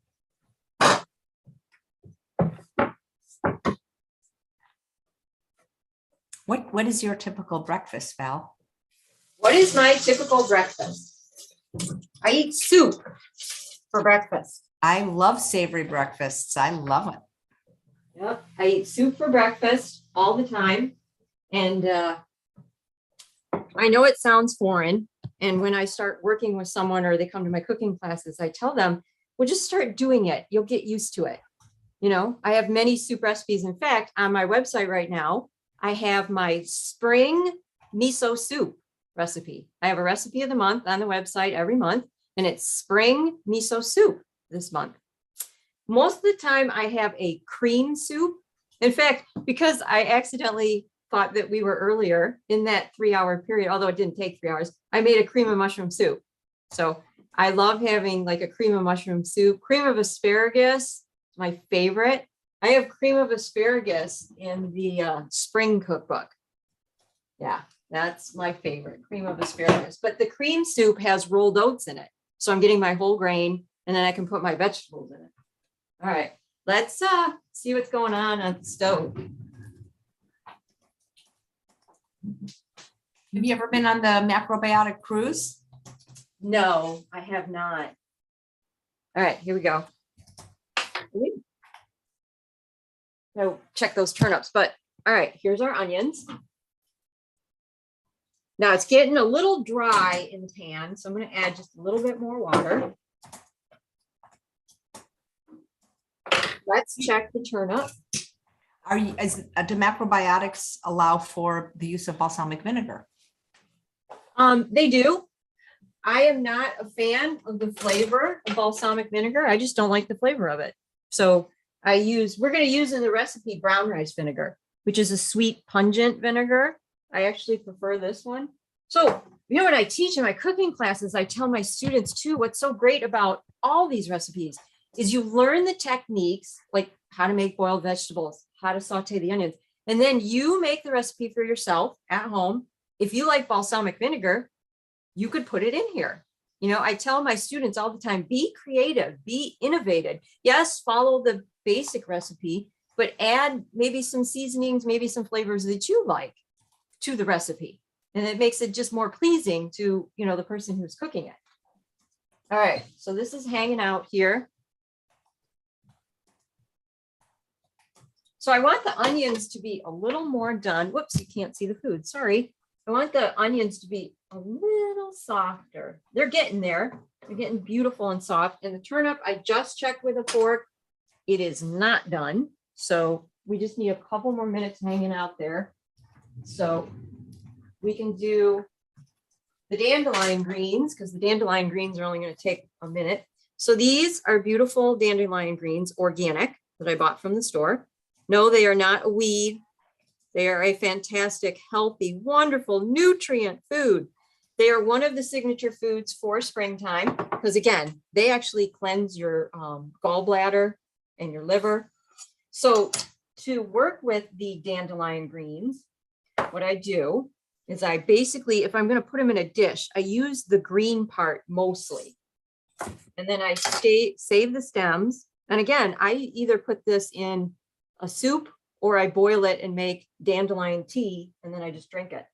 What is your typical breakfast, Val? What is my typical breakfast? I eat soup for breakfast. I love savory breakfasts. I love it. Yep, I eat soup for breakfast all the time. And I know it sounds foreign, And when I start working with someone or they come to my cooking classes, I tell them, well, just start doing it. You'll get used to it. You know, I have many soup recipes. In fact, on my website right now, I have my spring miso soup recipe. I have a recipe of the month on the website every month, and it's spring miso soup this month. Most of the time I have a cream soup. In fact, because I accidentally thought that we were earlier in that 3-hour period, although it didn't take 3 hours, I made a cream of mushroom soup. So I love having like a cream of mushroom soup. Cream of asparagus, my favorite. I have cream of asparagus in the spring cookbook. Yeah, that's my favorite, cream of asparagus. But the cream soup has rolled oats in it. So I'm getting my whole grain and then I can put my vegetables in it. All right, let's see what's going on the stove. Have you ever been on the macrobiotic cruise? No, I have not. All right, here we go. So check those turnips, but all right, here's our onions. Now it's getting a little dry in the pan, so I'm going to add just a little bit more water. Let's check the turnip. Do macrobiotics allow for the use of balsamic vinegar? They do. I am not a fan of the flavor of balsamic vinegar. I just don't like the flavor of it. So we're going to use in the recipe brown rice vinegar, which is a sweet, pungent vinegar. I actually prefer this one. So, you know, when I teach in my cooking classes, I tell my students too, what's so great about all these recipes is you learn the techniques, like how to make boiled vegetables, how to saute the onions, and then you make the recipe for yourself at home. If you like balsamic vinegar, you could put it in here. You know, I tell my students all the time, be creative, be innovative. Yes, follow the basic recipe, but add maybe some seasonings, maybe some flavors that you like to the recipe. And it makes it just more pleasing to, you know, the person who's cooking it. All right, so this is hanging out here. So I want the onions to be a little more done. Whoops, you can't see the food, sorry. I want the onions to be a little softer. They're getting there. They're getting beautiful and soft. And the turnip, I just checked with a fork. It is not done. So we just need a couple more minutes hanging out there. So we can do the dandelion greens because the dandelion greens are only going to take a minute. So these are beautiful dandelion greens, organic, that I bought from the store. No, they are not a weed. They are a fantastic, healthy, wonderful, nutrient food. They are one of the signature foods for springtime because, again, they actually cleanse your gallbladder and your liver. So to work with the dandelion greens, what I do is I basically, if I'm going to put them in a dish, I use the green part mostly. And then I save the stems. And again, I either put this in a soup or I boil it and make dandelion tea, and then I just drink it.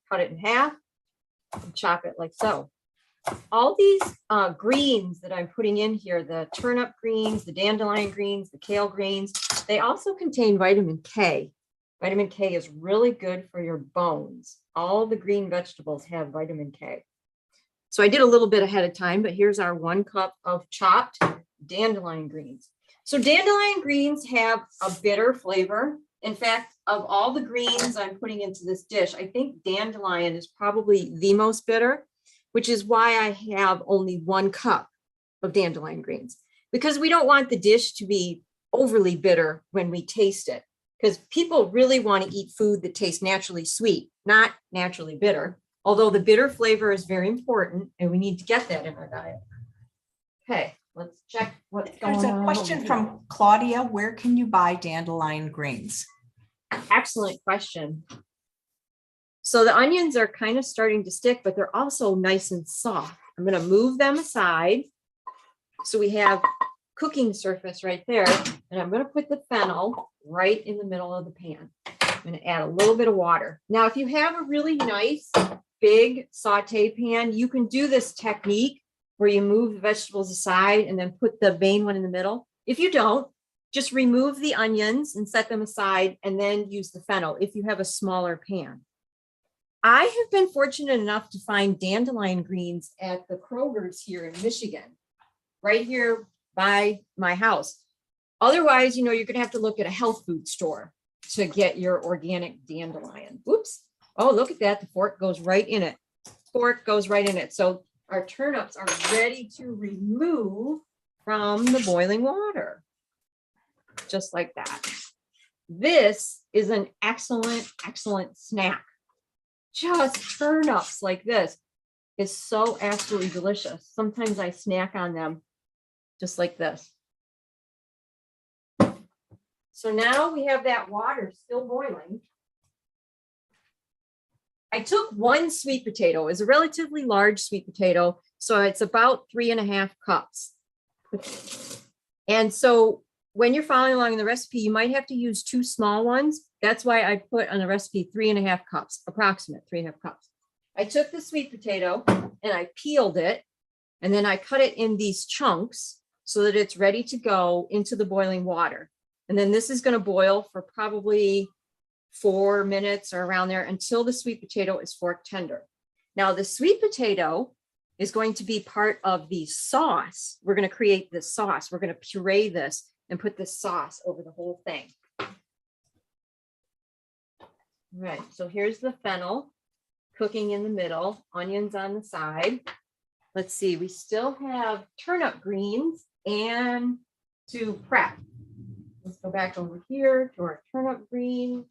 Cut it in half and chop it like so. All these greens that I'm putting in here, the turnip greens, the dandelion greens, the kale greens, they also contain vitamin K. Vitamin K is really good for your bones. All the green vegetables have vitamin K. So I did a little bit ahead of time, but here's our 1 cup of chopped dandelion greens. So dandelion greens have a bitter flavor. In fact, of all the greens I'm putting into this dish, I think dandelion is probably the most bitter, which is why I have only 1 cup of dandelion greens, because we don't want the dish to be overly bitter when we taste it, because people really want to eat food that tastes naturally sweet, not naturally bitter, although the bitter flavor is very important and we need to get that in our diet. Okay. Let's check what's going on. There's a question from Claudia. Where can you buy dandelion greens? Excellent question. So the onions are kind of starting to stick, but they're also nice and soft. I'm going to move them aside. So we have cooking surface right there. And I'm going to put the fennel right in the middle of the pan. I'm going to add a little bit of water. Now, if you have a really nice big saute pan, you can do this technique where you move the vegetables aside and then put the main one in the middle. If you don't, just remove the onions and set them aside and then use the fennel if you have a smaller pan. I have been fortunate enough to find dandelion greens at the Kroger's here in Michigan, right here by my house. Otherwise, you're going to have to look at a health food store to get your organic dandelion. Oops. Oh, look at that. The fork goes right in it. Fork goes right in it. So our turnips are ready to remove from the boiling water. Just like that. This is an excellent, excellent snack. Just turnips like this is so absolutely delicious. Sometimes I snack on them just like this. So now we have that water still boiling. I took one sweet potato. It's a relatively large sweet potato, so it's about 3.5 cups. And so when you're following along in the recipe, you might have to use 2 small ones. That's why I put on the recipe 3.5 cups, approximate 3.5 cups. I took the sweet potato and I peeled it, and then I cut it in these chunks so that it's ready to go into the boiling water. And then this is going to boil for probably 4 minutes or around there until the sweet potato is fork tender. Now the sweet potato is going to be part of the sauce. We're going to create this sauce. We're going to puree this and put this sauce over the whole thing. All right, so here's the fennel cooking in the middle, onions on the side. Let's see, we still have turnip greens and to prep. Let's go back over here to our turnip greens.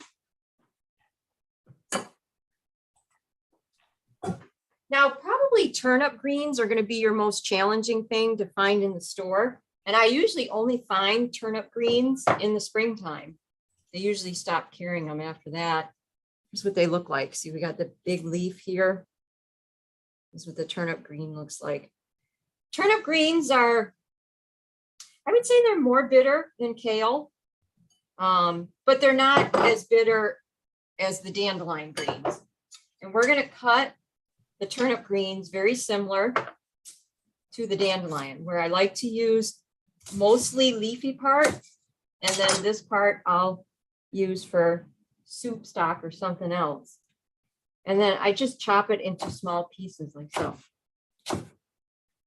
Now, probably turnip greens are going to be your most challenging thing to find in the store. And I usually only find turnip greens in the springtime. They usually stop carrying them after that. Here's what they look like. See, we got the big leaf here. This is what the turnip green looks like. Turnip greens are, I would say they're more bitter than kale, but they're not as bitter as the dandelion greens. And we're going to cut the turnip greens very similar to the dandelion, where I like to use mostly leafy part, and then this part I'll use for soup stock or something else. And then I just chop it into small pieces like so.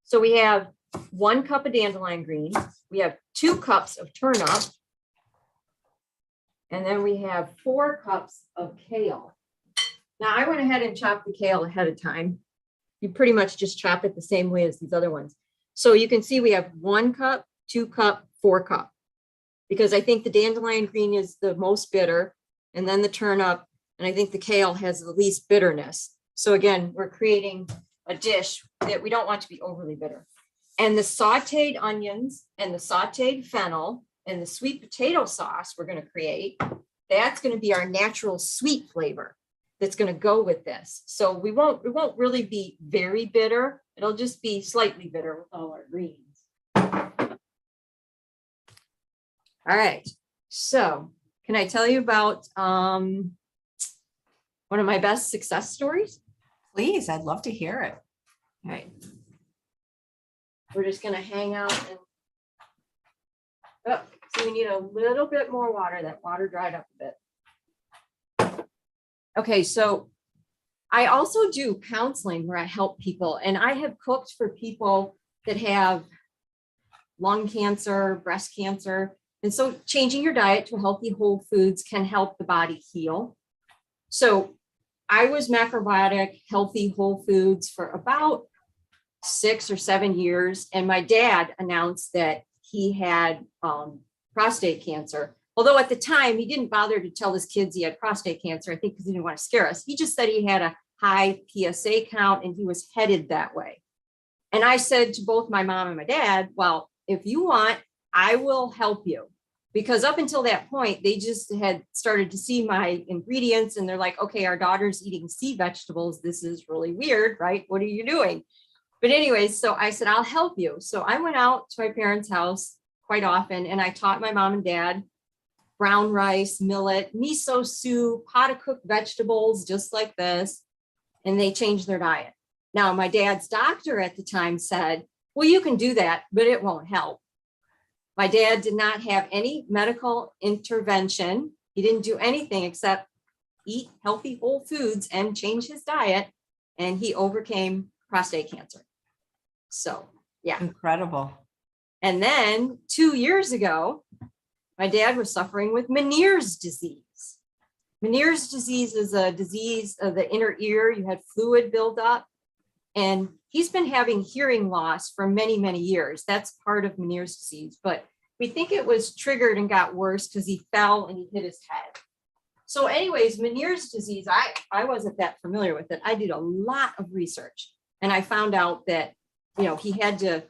So we have 1 cup of dandelion greens. We have 2 cups of turnip. And then we have 4 cups of kale. Now I went ahead and chopped the kale ahead of time. You pretty much just chop it the same way as these other ones. So you can see we have 1 cup, 2 cup, 4 cup, because I think the dandelion green is the most bitter, and then the turnip, and I think the kale has the least bitterness. So again, we're creating a dish that we don't want to be overly bitter. And the sauteed onions and the sauteed fennel and the sweet potato sauce we're going to create, that's going to be our natural sweet flavor that's going to go with this. So it won't really be very bitter. It'll just be slightly bitter with all our greens. All right. So can I tell you about one of my best success stories? Please, I'd love to hear it. All right. We're just going to hang out and, oh, so we need a little bit more water. That water dried up a bit. Okay, so I also do counseling where I help people, and I have cooked for people that have lung cancer, breast cancer. And so changing your diet to healthy whole foods can help the body heal. So I was macrobiotic, healthy whole foods for about 6 or 7 years. And my dad announced that he had prostate cancer. Although at the time he didn't bother to tell his kids he had prostate cancer, I think because he didn't want to scare us. He just said he had a high PSA count and he was headed that way. And I said to both my mom and my dad, well, if you want, I will help you. Because up until that point, they just had started to see my ingredients and they're like, okay, our daughter's eating sea vegetables. This is really weird, right? What are you doing? But anyways, so I said, I'll help you. So I went out to my parents' house quite often and I taught my mom and dad brown rice, millet, miso soup, how to cook vegetables just like this. And they changed their diet. Now, my dad's doctor at the time said, well, you can do that, but it won't help. My dad did not have any medical intervention. He didn't do anything except eat healthy whole foods and change his diet, and he overcame prostate cancer. So, yeah. Incredible. And then 2 years ago, my dad was suffering with Meniere's disease. Meniere's disease is a disease of the inner ear. You had fluid buildup, and he's been having hearing loss for many, many years. That's part of Meniere's disease, but we think it was triggered and got worse because he fell and he hit his head. So anyways, Meniere's disease, I wasn't that familiar with it. I did a lot of research, and I found out that, you know, he had to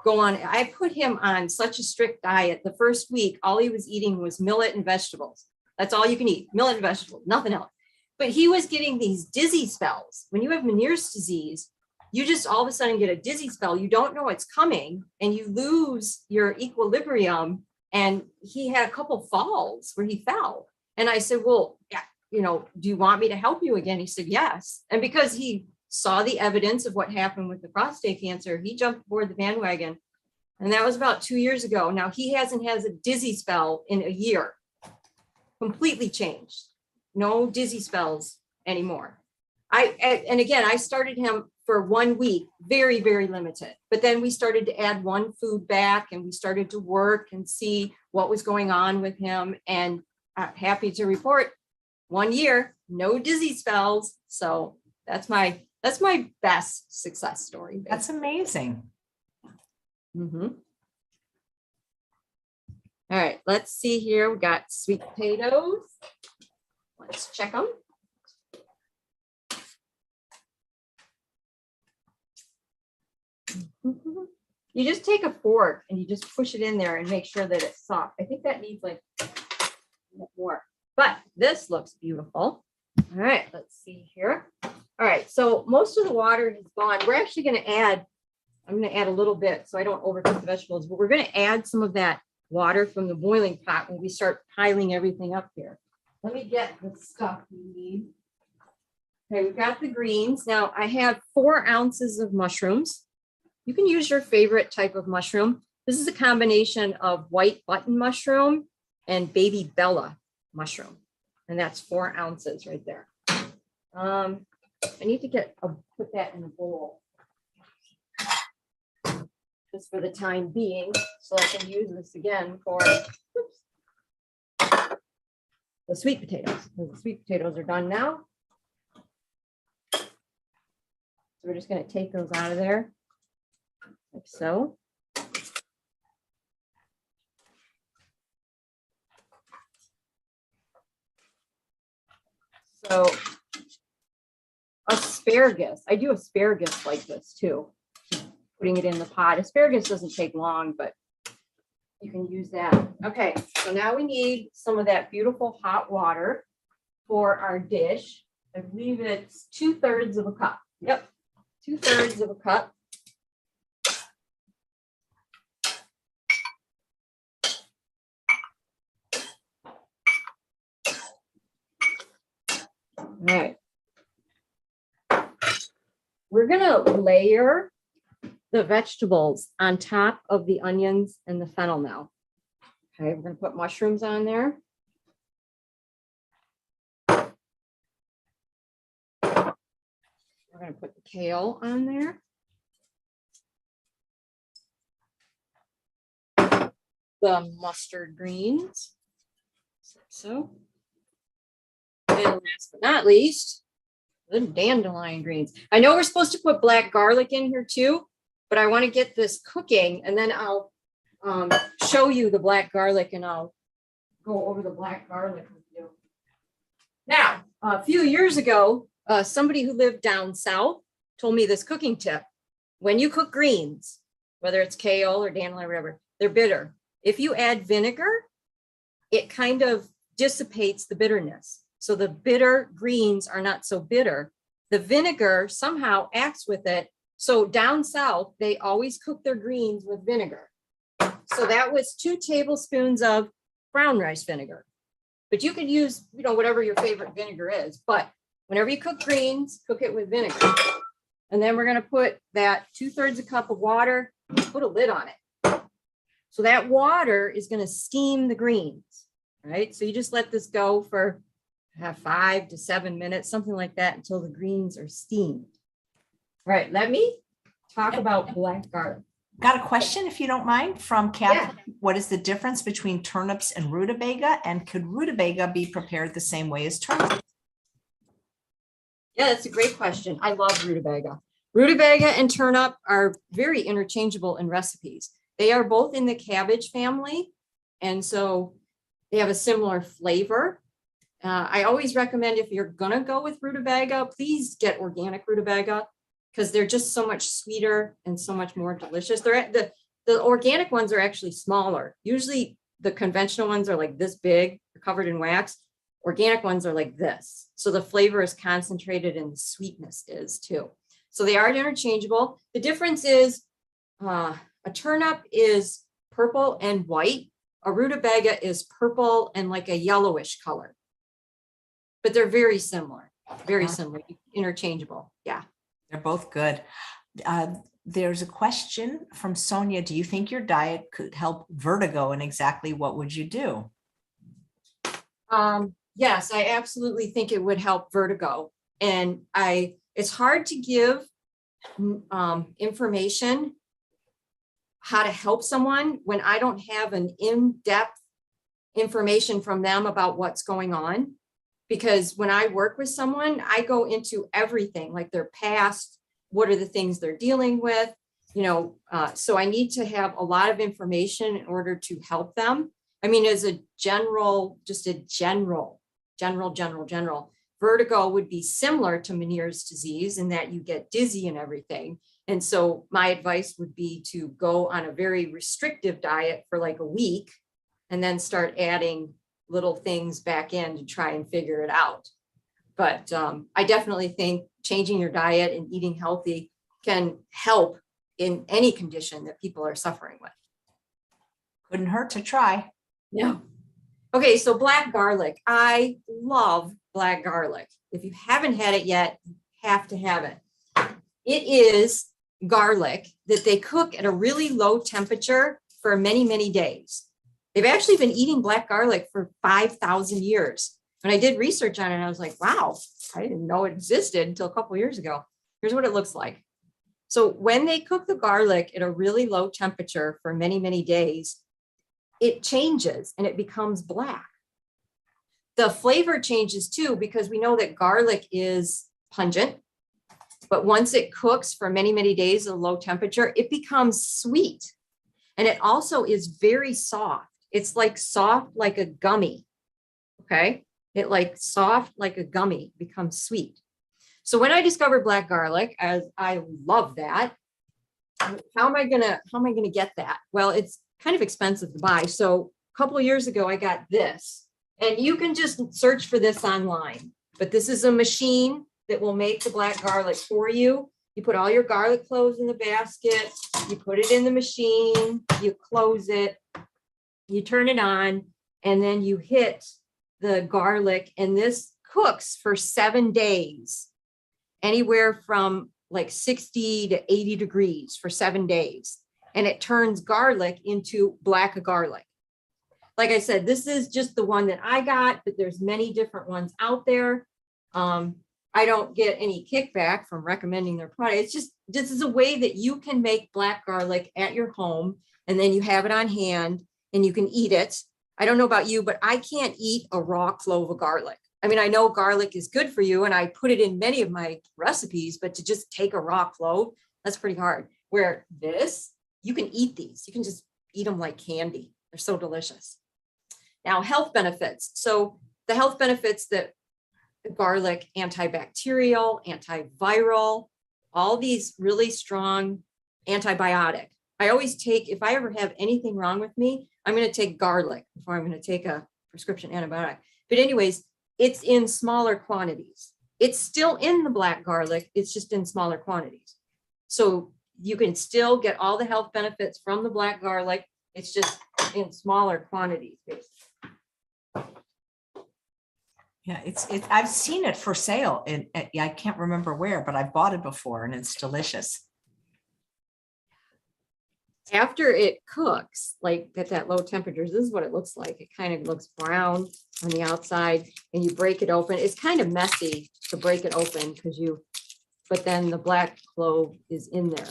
go on. I put him on such a strict diet. The first week, all he was eating was millet and vegetables. That's all you can eat, millet and vegetables, nothing else. But he was getting these dizzy spells. When you have Meniere's disease, you just all of a sudden get a dizzy spell. You don't know it's coming, and you lose your equilibrium. And he had a couple falls where he fell. And I said, well, yeah, you know, do you want me to help you again? He said, yes. And because he saw the evidence of what happened with the prostate cancer, he jumped aboard the bandwagon. And that was about 2 years ago. Now he hasn't had a dizzy spell in a year. Completely changed. No dizzy spells anymore. And again, I started him for 1 week, very, very limited. But then we started to add one food back, and we started to work and see what was going on with him. And happy to report 1 year, no dizzy spells. So that's my best success story. Basically. That's amazing. Mm-hmm. All right, let's see here. We got sweet potatoes. Let's check them. You just take a fork and you just push it in there and make sure that it's soft. I think that needs like more, but this looks beautiful. All right, let's see here. All right, so most of the water is gone. We're actually going to add, I'm going to add a little bit so I don't overcook the vegetables, but we're going to add some of that water from the boiling pot when we start piling everything up here. Let me get the stuff we need. Okay, we've got the greens. Now I have 4 ounces of mushrooms. You can use your favorite type of mushroom. This is a combination of white button mushroom and baby Bella mushroom. And that's 4 ounces right there. I need to put that in a bowl just for the time being, so I can use this again for the sweet potatoes. The sweet potatoes are done now. So we're just going to take those out of there, like so. So asparagus, I do asparagus like this too. Putting it in the pot. Asparagus doesn't take long, but you can use that. Okay, so now we need some of that beautiful hot water for our dish. I believe it's 2/3 of a cup. Yep, 2/3 of a cup. All right. We're gonna layer the vegetables on top of the onions and the fennel now. Okay, we're gonna put mushrooms on there. We're gonna put the kale on there. The mustard greens, like so. And last but not least, the dandelion greens. I know we're supposed to put black garlic in here too, but I want to get this cooking, and then I'll show you the black garlic, and I'll go over the black garlic with you. Now, a few years ago, somebody who lived down south told me this cooking tip. When you cook greens, whether it's kale or dandelion or whatever, they're bitter. If you add vinegar, it kind of dissipates the bitterness. So the bitter greens are not so bitter. The vinegar somehow acts with it. So down south, they always cook their greens with vinegar. So that was 2 tablespoons of brown rice vinegar. But you could use, you know, whatever your favorite vinegar is. But whenever you cook greens, cook it with vinegar. And then we're going to put that 2/3 a cup of water, put a lid on it. So that water is going to steam the greens, right? So you just let this go for have 5 to 7 minutes, something like that, until the greens are steamed. All right, let me talk about black garlic. Got a question, if you don't mind, from Catherine. Yeah. What is the difference between turnips and rutabaga? And could rutabaga be prepared the same way as turnips? Yeah, that's a great question. I love rutabaga. Rutabaga and turnip are very interchangeable in recipes. They are both in the cabbage family, and so they have a similar flavor. I always recommend, if you're gonna go with rutabaga, please get organic rutabaga, because they're just so much sweeter and so much more delicious. The organic ones are actually smaller. Usually the conventional ones are like this big, covered in wax. Organic ones are like this. So the flavor is concentrated and the sweetness is too. So they are interchangeable. The difference is a turnip is purple and white. A rutabaga is purple and like a yellowish color. But they're very similar, interchangeable. Yeah. They're both good. There's a question from Sonia. Do you think your diet could help vertigo, and exactly what would you do? Yes, I absolutely think it would help vertigo. And it's hard to give information how to help someone when I don't have an in-depth information from them about what's going on. Because when I work with someone, I go into everything, like their past, what are the things they're dealing with, so I need to have a lot of information in order to help them. I mean, as a general, vertigo would be similar to Meniere's disease in that you get dizzy and everything. And so my advice would be to go on a very restrictive diet for like a week, and then start adding little things back in to try and figure it out. But I definitely think changing your diet and eating healthy can help in any condition that people are suffering with. Couldn't hurt to try. No. Okay, so black garlic. I love black garlic. If you haven't had it yet, you have to have it. It is garlic that they cook at a really low temperature for many, many days. They've actually been eating black garlic for 5,000 years. When I did research on it, I was like, wow, I didn't know it existed until a couple of years ago. Here's what it looks like. So when they cook the garlic at a really low temperature for many, many days, it changes and it becomes black. The flavor changes too, because we know that garlic is pungent, but once it cooks for many, many days at a low temperature, it becomes sweet. And it also is very soft. It's like soft like a gummy, okay? It like soft like a gummy becomes sweet. So when I discovered black garlic, as I love that, how am I gonna get that? Well, it's kind of expensive to buy. So a couple of years ago, I got this, and you can just search for this online, but this is a machine that will make the black garlic for you. You put all your garlic cloves in the basket, you put it in the machine, you close it, you turn it on, and then you hit the garlic, and this cooks for 7 days, anywhere from like 60 to 80 degrees for 7 days. And it turns garlic into black garlic. Like I said, this is just the one that I got, but there's many different ones out there. I don't get any kickback from recommending their product. It's just, this is a way that you can make black garlic at your home, and then you have it on hand and you can eat it. I don't know about you, but I can't eat a raw clove of garlic. I mean, I know garlic is good for you, and I put it in many of my recipes, but to just take a raw clove, that's pretty hard. Where this, you can eat these. You can just eat them like candy. They're so delicious. Now, health benefits. So the health benefits that garlic, antibacterial, antiviral, all these really strong antibiotic. I always take, if I ever have anything wrong with me, I'm going to take garlic before I'm going to take a prescription antibiotic. But anyways, it's in smaller quantities. It's still in the black garlic. It's just in smaller quantities. So you can still get all the health benefits from the black garlic. It's just in smaller quantities, basically. Yeah, I've seen it for sale, and I can't remember where, but I've bought it before, and it's delicious. after it cooks, like at that low temperature, this is what it looks like. It kind of looks brown on the outside, and you break it open. It's kind of messy to break it open but then the black clove is in there.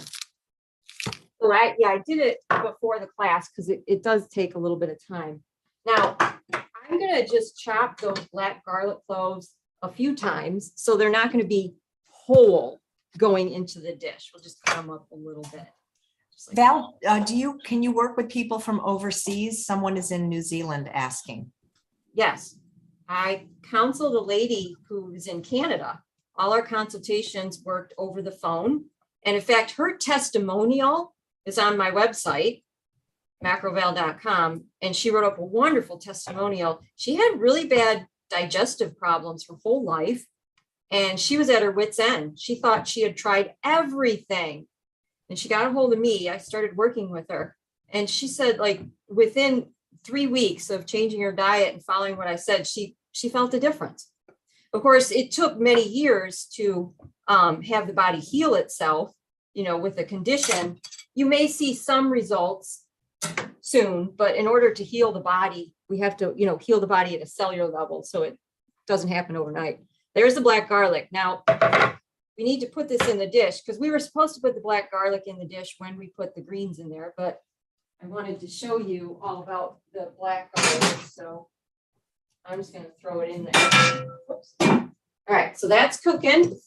So I did it before the class because it does take a little bit of time. Now, I'm gonna just chop those black garlic cloves a few times, so they're not gonna be whole going into the dish. We'll just cut them up a little bit. Like Val, can you work with people from overseas? Someone is in New Zealand asking. Yes, I counseled a lady who is in Canada. All our consultations worked over the phone. And in fact, her testimonial is on my website, macroval.com. And she wrote up a wonderful testimonial. She had really bad digestive problems her whole life. And she was at her wit's end. She thought she had tried everything. And she got a hold of me. I started working with her. And she said, like, within 3 weeks of changing her diet and following what I said, she felt a difference. Of course, it took many years to have the body heal itself, with a condition. You may see some results soon, but in order to heal the body, we have to, heal the body at a cellular level. So it doesn't happen overnight. There's the black garlic. Now, we need to put this in the dish because we were supposed to put the black garlic in the dish when we put the greens in there, but I wanted to show you all about the black garlic. So I'm just going to throw it in there. Oops. All right, so that's cooking.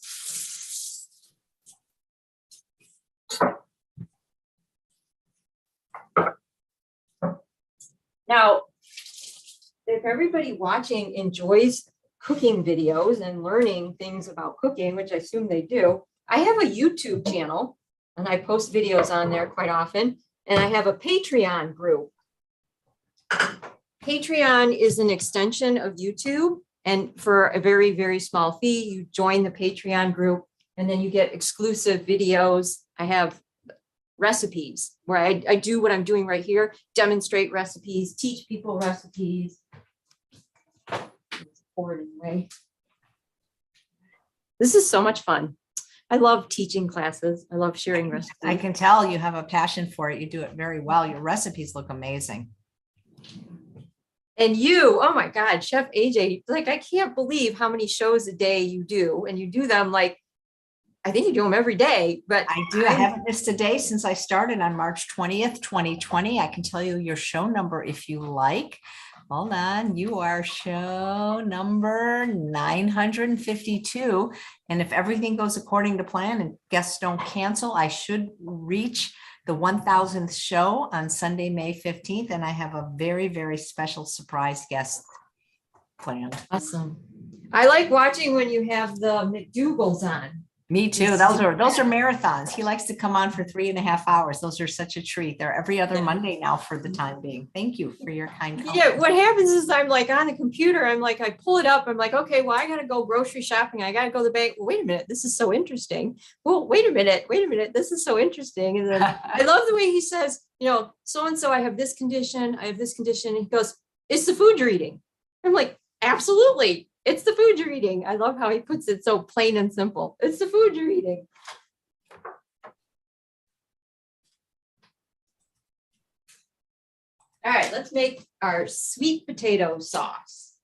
Now, if everybody watching enjoys cooking videos and learning things about cooking, which I assume they do, I have a YouTube channel and I post videos on there quite often. And I have a Patreon group. Patreon is an extension of YouTube. And for a very, very small fee, you join the Patreon group and then you get exclusive videos. I have recipes where I do what I'm doing right here, demonstrate recipes, teach people recipes. This is so much fun. I love teaching classes. I love sharing recipes. I can tell you have a passion for it. You do it very well. Your recipes look amazing. And you, oh my God, Chef AJ, like, I can't believe how many shows a day you do. And you do them like, I think you do them every day, but I do. I haven't missed a day since I started on March 20th, 2020. I can tell you your show number if you like. Hold on. You are show number 952. And if everything goes according to plan and guests don't cancel, I should reach the 1000th show on Sunday, May 15th. And I have a very, very special surprise guest planned. Awesome. I like watching when you have the McDougalls on. Me too. Those are marathons. He likes to come on for 3.5 hours. Those are such a treat. They're every other Monday now for the time being. Thank you for your kind comment. Yeah, what happens is I'm like on the computer. I'm like, I pull it up. I'm like, okay, well, I got to go grocery shopping. I got to go to the bank. Well, wait a minute. This is so interesting. Well, wait a minute. This is so interesting. And then I love the way he says, so-and-so, I have this condition. I have this condition. And he goes, it's the food you're eating. I'm like, absolutely. It's the food you're eating. I love how he puts it so plain and simple. It's the food you're eating. All right, let's make our sweet potato sauce.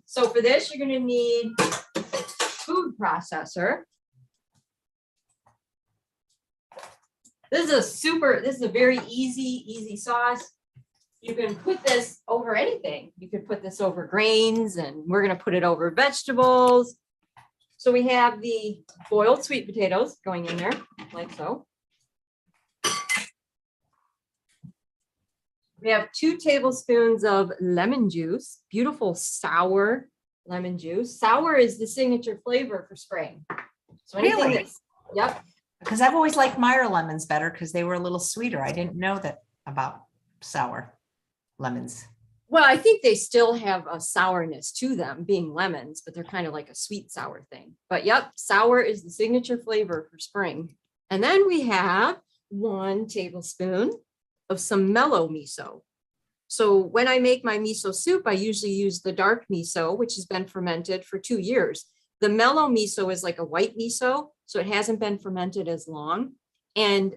So for this, you're going to need a food processor. This is a very easy sauce. You can put this over anything. You could put this over grains, and we're going to put it over vegetables. So we have the boiled sweet potatoes going in there, like so. We have 2 tablespoons of lemon juice, beautiful sour lemon juice. Sour is the signature flavor for spring. So anything Really? Yep. Because I've always liked Meyer lemons better because they were a little sweeter. I didn't know that about sour lemons. Well, I think they still have a sourness to them being lemons, but they're kind of like a sweet sour thing. But yep, sour is the signature flavor for spring. And then we have 1 tablespoon of some mellow miso. So when I make my miso soup, I usually use the dark miso, which has been fermented for 2 years. The mellow miso is like a white miso, so it hasn't been fermented as long. And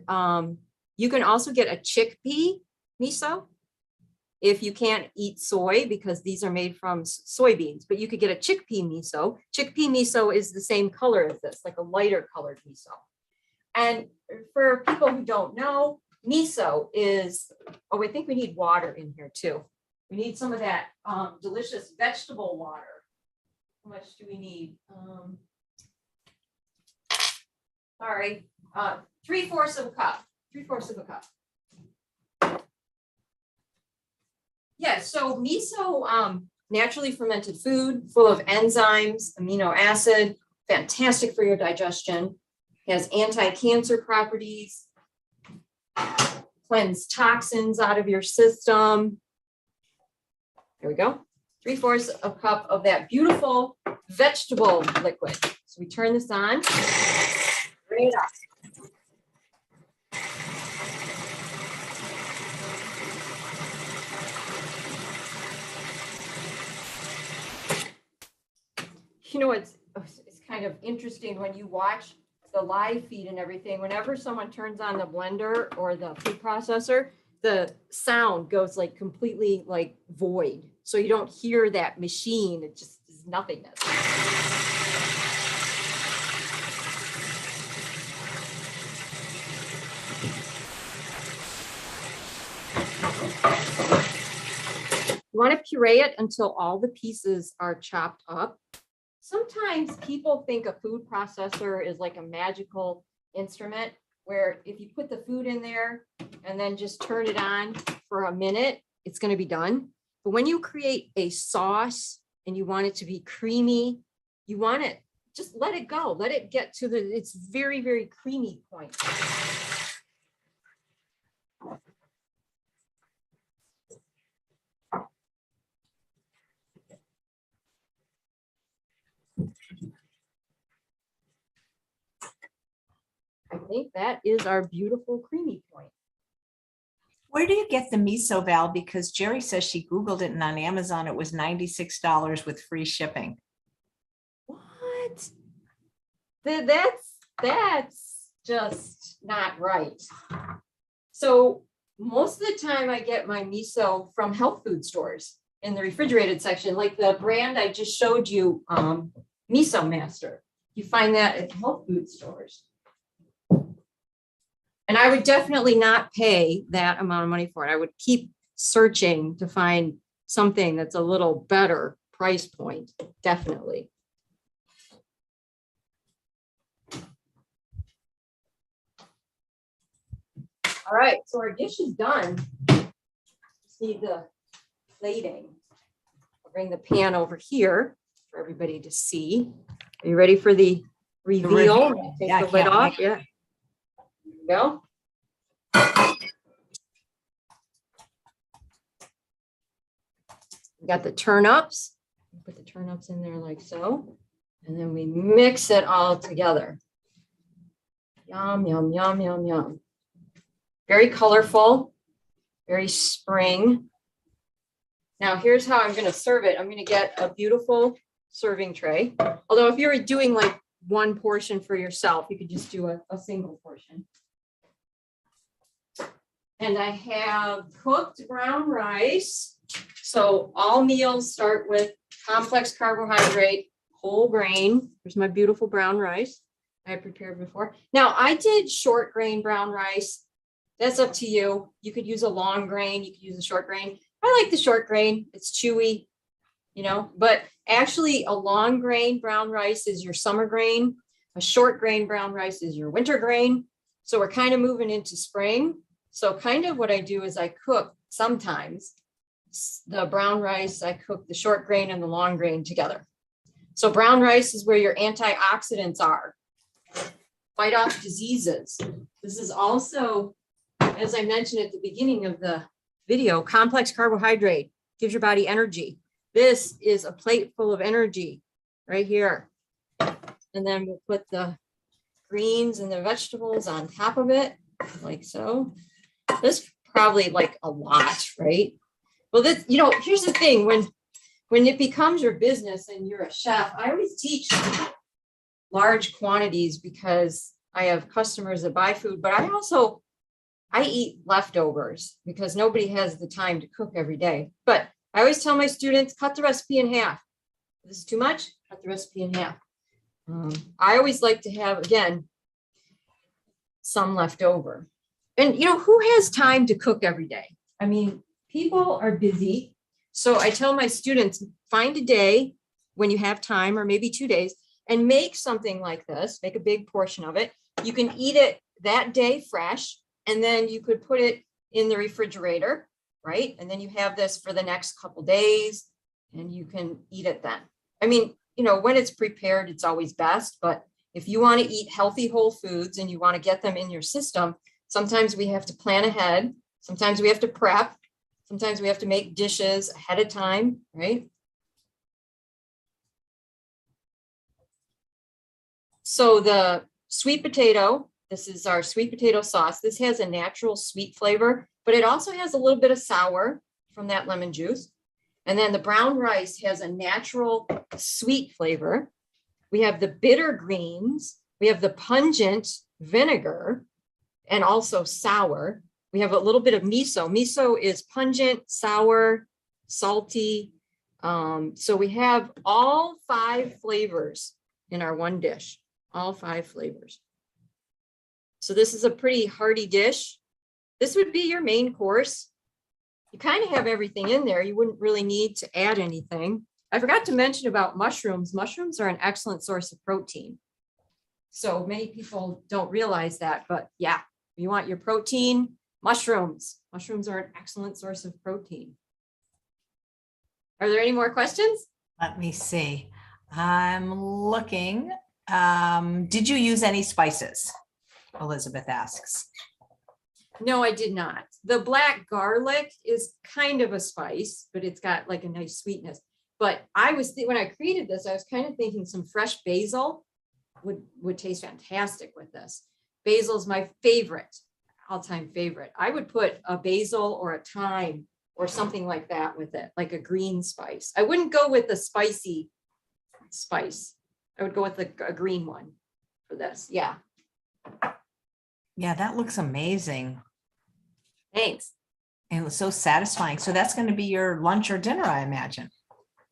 You can also get a chickpea miso if you can't eat soy, because these are made from soybeans, but you could get a chickpea miso. Chickpea miso is the same color as this, like a lighter colored miso. And for people who don't know, miso is, oh, I think we need water in here too. We need some of that delicious vegetable water. How much do we need? Sorry, 3/4 of a cup. 3/4 of a cup. Yeah, so miso, naturally fermented food, full of enzymes, amino acid, fantastic for your digestion. It has anti-cancer properties, cleanse toxins out of your system. There we go. 3/4 of a cup of that beautiful vegetable liquid. So we turn this on. Bring it up. You know, it's kind of interesting when you watch the live feed and everything. Whenever someone turns on the blender or the food processor, the sound goes like completely like void. So you don't hear that machine. It just is nothingness. You want to puree it until all the pieces are chopped up. Sometimes people think a food processor is like a magical instrument where if you put the food in there and then just turn it on for a minute, it's going to be done. But when you create a sauce and you want it to be creamy, you want it, just let it go. Let it get to its very, very creamy point. I think that is our beautiful creamy point. Where do you get the miso, Val? Because Jerry says she Googled it and on Amazon it was $96 with free shipping. What? That's just not right. So most of the time I get my miso from health food stores in the refrigerated section, like the brand I just showed you, Miso Master. You find that at health food stores. And I would definitely not pay that amount of money for it. I would keep searching to find something that's a little better price point, definitely. All right, so our dish is done. Just need the plating. I'll bring the pan over here for everybody to see. Are you ready for the reveal? Take the lid off. Yeah. Go. We got the turnips. Put the turnips in there like so. And then we mix it all together. Yum, yum, yum, yum, yum. Very colorful, very spring. Now here's how I'm going to serve it. I'm going to get a beautiful serving tray. Although if you're doing like one portion for yourself, you could just do a single portion. And I have cooked brown rice. So all meals start with complex carbohydrate, whole grain. There's my beautiful brown rice I prepared before. Now I did short grain brown rice. That's up to you. You could use a long grain. You could use a short grain. I like the short grain. It's chewy, you know, but actually a long grain brown rice is your summer grain. A short grain brown rice is your winter grain. So we're kind of moving into spring. So kind of what I do is I cook sometimes the brown rice, I cook the short grain and the long grain together. So brown rice is where your antioxidants are. Fight off diseases. This is also, as I mentioned at the beginning of the video, complex carbohydrate gives your body energy. This is a plate full of energy right here. And then we'll put the greens and the vegetables on top of it, like so. This probably like a lot, right? Well, this, you know, here's the thing, when it becomes your business and you're a chef, I always teach large quantities because I have customers that buy food, but I also I eat leftovers because nobody has the time to cook every day. But I always tell my students, cut the recipe in half. If this is too much, cut the recipe in half. I always like to have, again, some left over. And who has time to cook every day? I mean, people are busy. So I tell my students, find a day when you have time, or maybe 2 days, and make something like this, make a big portion of it. You can eat it that day fresh, and then you could put it in the refrigerator, right? And then you have this for the next couple days, and you can eat it then. I mean, when it's prepared, it's always best, but if you want to eat healthy whole foods and you want to get them in your system, sometimes we have to plan ahead. Sometimes we have to prep. Sometimes we have to make dishes ahead of time, right? So the sweet potato, this is our sweet potato sauce. This has a natural sweet flavor, but it also has a little bit of sour from that lemon juice. And then the brown rice has a natural sweet flavor. We have the bitter greens. We have the pungent vinegar and also sour. We have a little bit of miso. Miso is pungent, sour, salty. So we have all 5 flavors in our one dish, all 5 flavors. So this is a pretty hearty dish. This would be your main course. You kind of have everything in there. You wouldn't really need to add anything. I forgot to mention about mushrooms. Mushrooms are an excellent source of protein. So many people don't realize that, but yeah, you want your protein, mushrooms. Mushrooms are an excellent source of protein. Are there any more questions? Let me see. I'm looking. Did you use any spices? Elizabeth asks. No, I did not. The black garlic is kind of a spice, but it's got like a nice sweetness. But when I created this, I was kind of thinking some fresh basil would taste fantastic with this. Basil is my favorite, all-time favorite. I would put a basil or a thyme or something like that with it, like a green spice. I wouldn't go with the spicy spice. I would go with a green one for this. Yeah. Yeah, that looks amazing. Thanks. And it was so satisfying. So that's going to be your lunch or dinner, I imagine.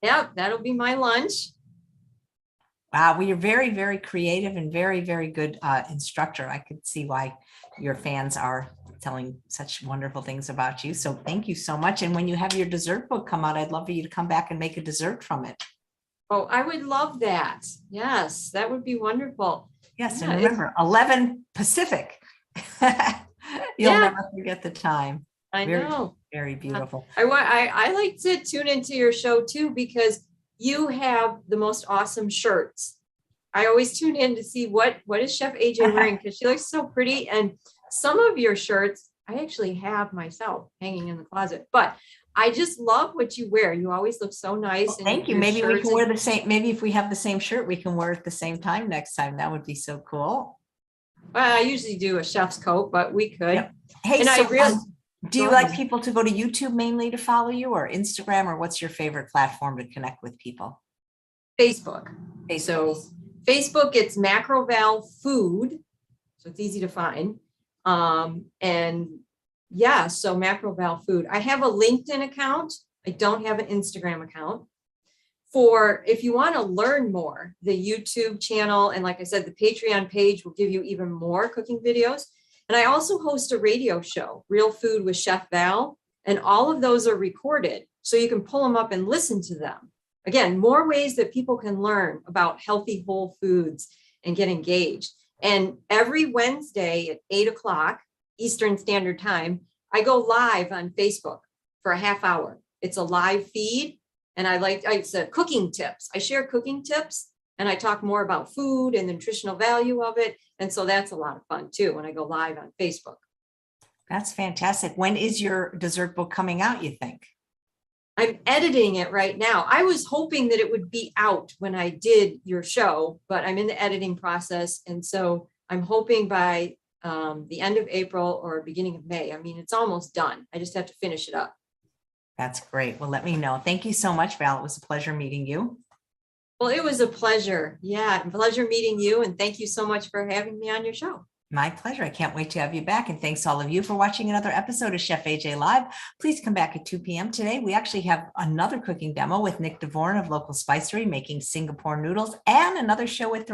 Yeah, that'll be my lunch. Wow, well, you're very, very creative and very, very good instructor. I could see why your fans are telling such wonderful things about you. So thank you so much. And when you have your dessert book come out, I'd love for you to come back and make a dessert from it. Oh, I would love that. Yes, that would be wonderful. Yes, Yeah, and remember, 11 Pacific. You'll never forget the time. I know. Very beautiful. I like to tune into your show too, because you have the most awesome shirts. I always tune in to see what is Chef AJ wearing, because she looks so pretty. And some of your shirts I actually have myself hanging in the closet, but I just love what you wear. You always look so nice. Well, thank you. Maybe we can wear the same. Maybe if we have the same shirt, we can wear it at the same time next time. That would be so cool. Well, I usually do a chef's coat, but we could. Yep. Hey, and so do you like people to go to YouTube mainly to follow you, or Instagram, or what's your favorite platform to connect with people? Facebook. So Facebook, it's Macroval Food. So it's easy to find. And yeah, so Macroval Food. I have a LinkedIn account. I don't have an Instagram account. For if you want to learn more, the YouTube channel, and like I said, the Patreon page will give you even more cooking videos. And I also host a radio show, Real Food with Chef Val, and all of those are recorded, so you can pull them up and listen to them. Again, more ways that people can learn about healthy whole foods and get engaged. And every Wednesday at 8 o'clock Eastern Standard Time, I go live on Facebook for a half hour. It's a live feed, and it's cooking tips. I share cooking tips, and I talk more about food and the nutritional value of it. And so that's a lot of fun too when I go live on Facebook. That's fantastic. When is your dessert book coming out, you think? I'm editing it right now. I was hoping that it would be out when I did your show, but I'm in the editing process. And so I'm hoping by the end of April or beginning of May. I mean, it's almost done. I just have to finish it up. That's great. Well, let me know. Thank you so much, Val. It was a pleasure meeting you. Well, it was a pleasure. Yeah, a pleasure meeting you. And thank you so much for having me on your show. My pleasure. I can't wait to have you back. And thanks all of you for watching another episode of Chef AJ Live. Please come back at 2 p.m. today. We actually have another cooking demo with Nick DeVorn of Local Spicery making Singapore noodles, and another show with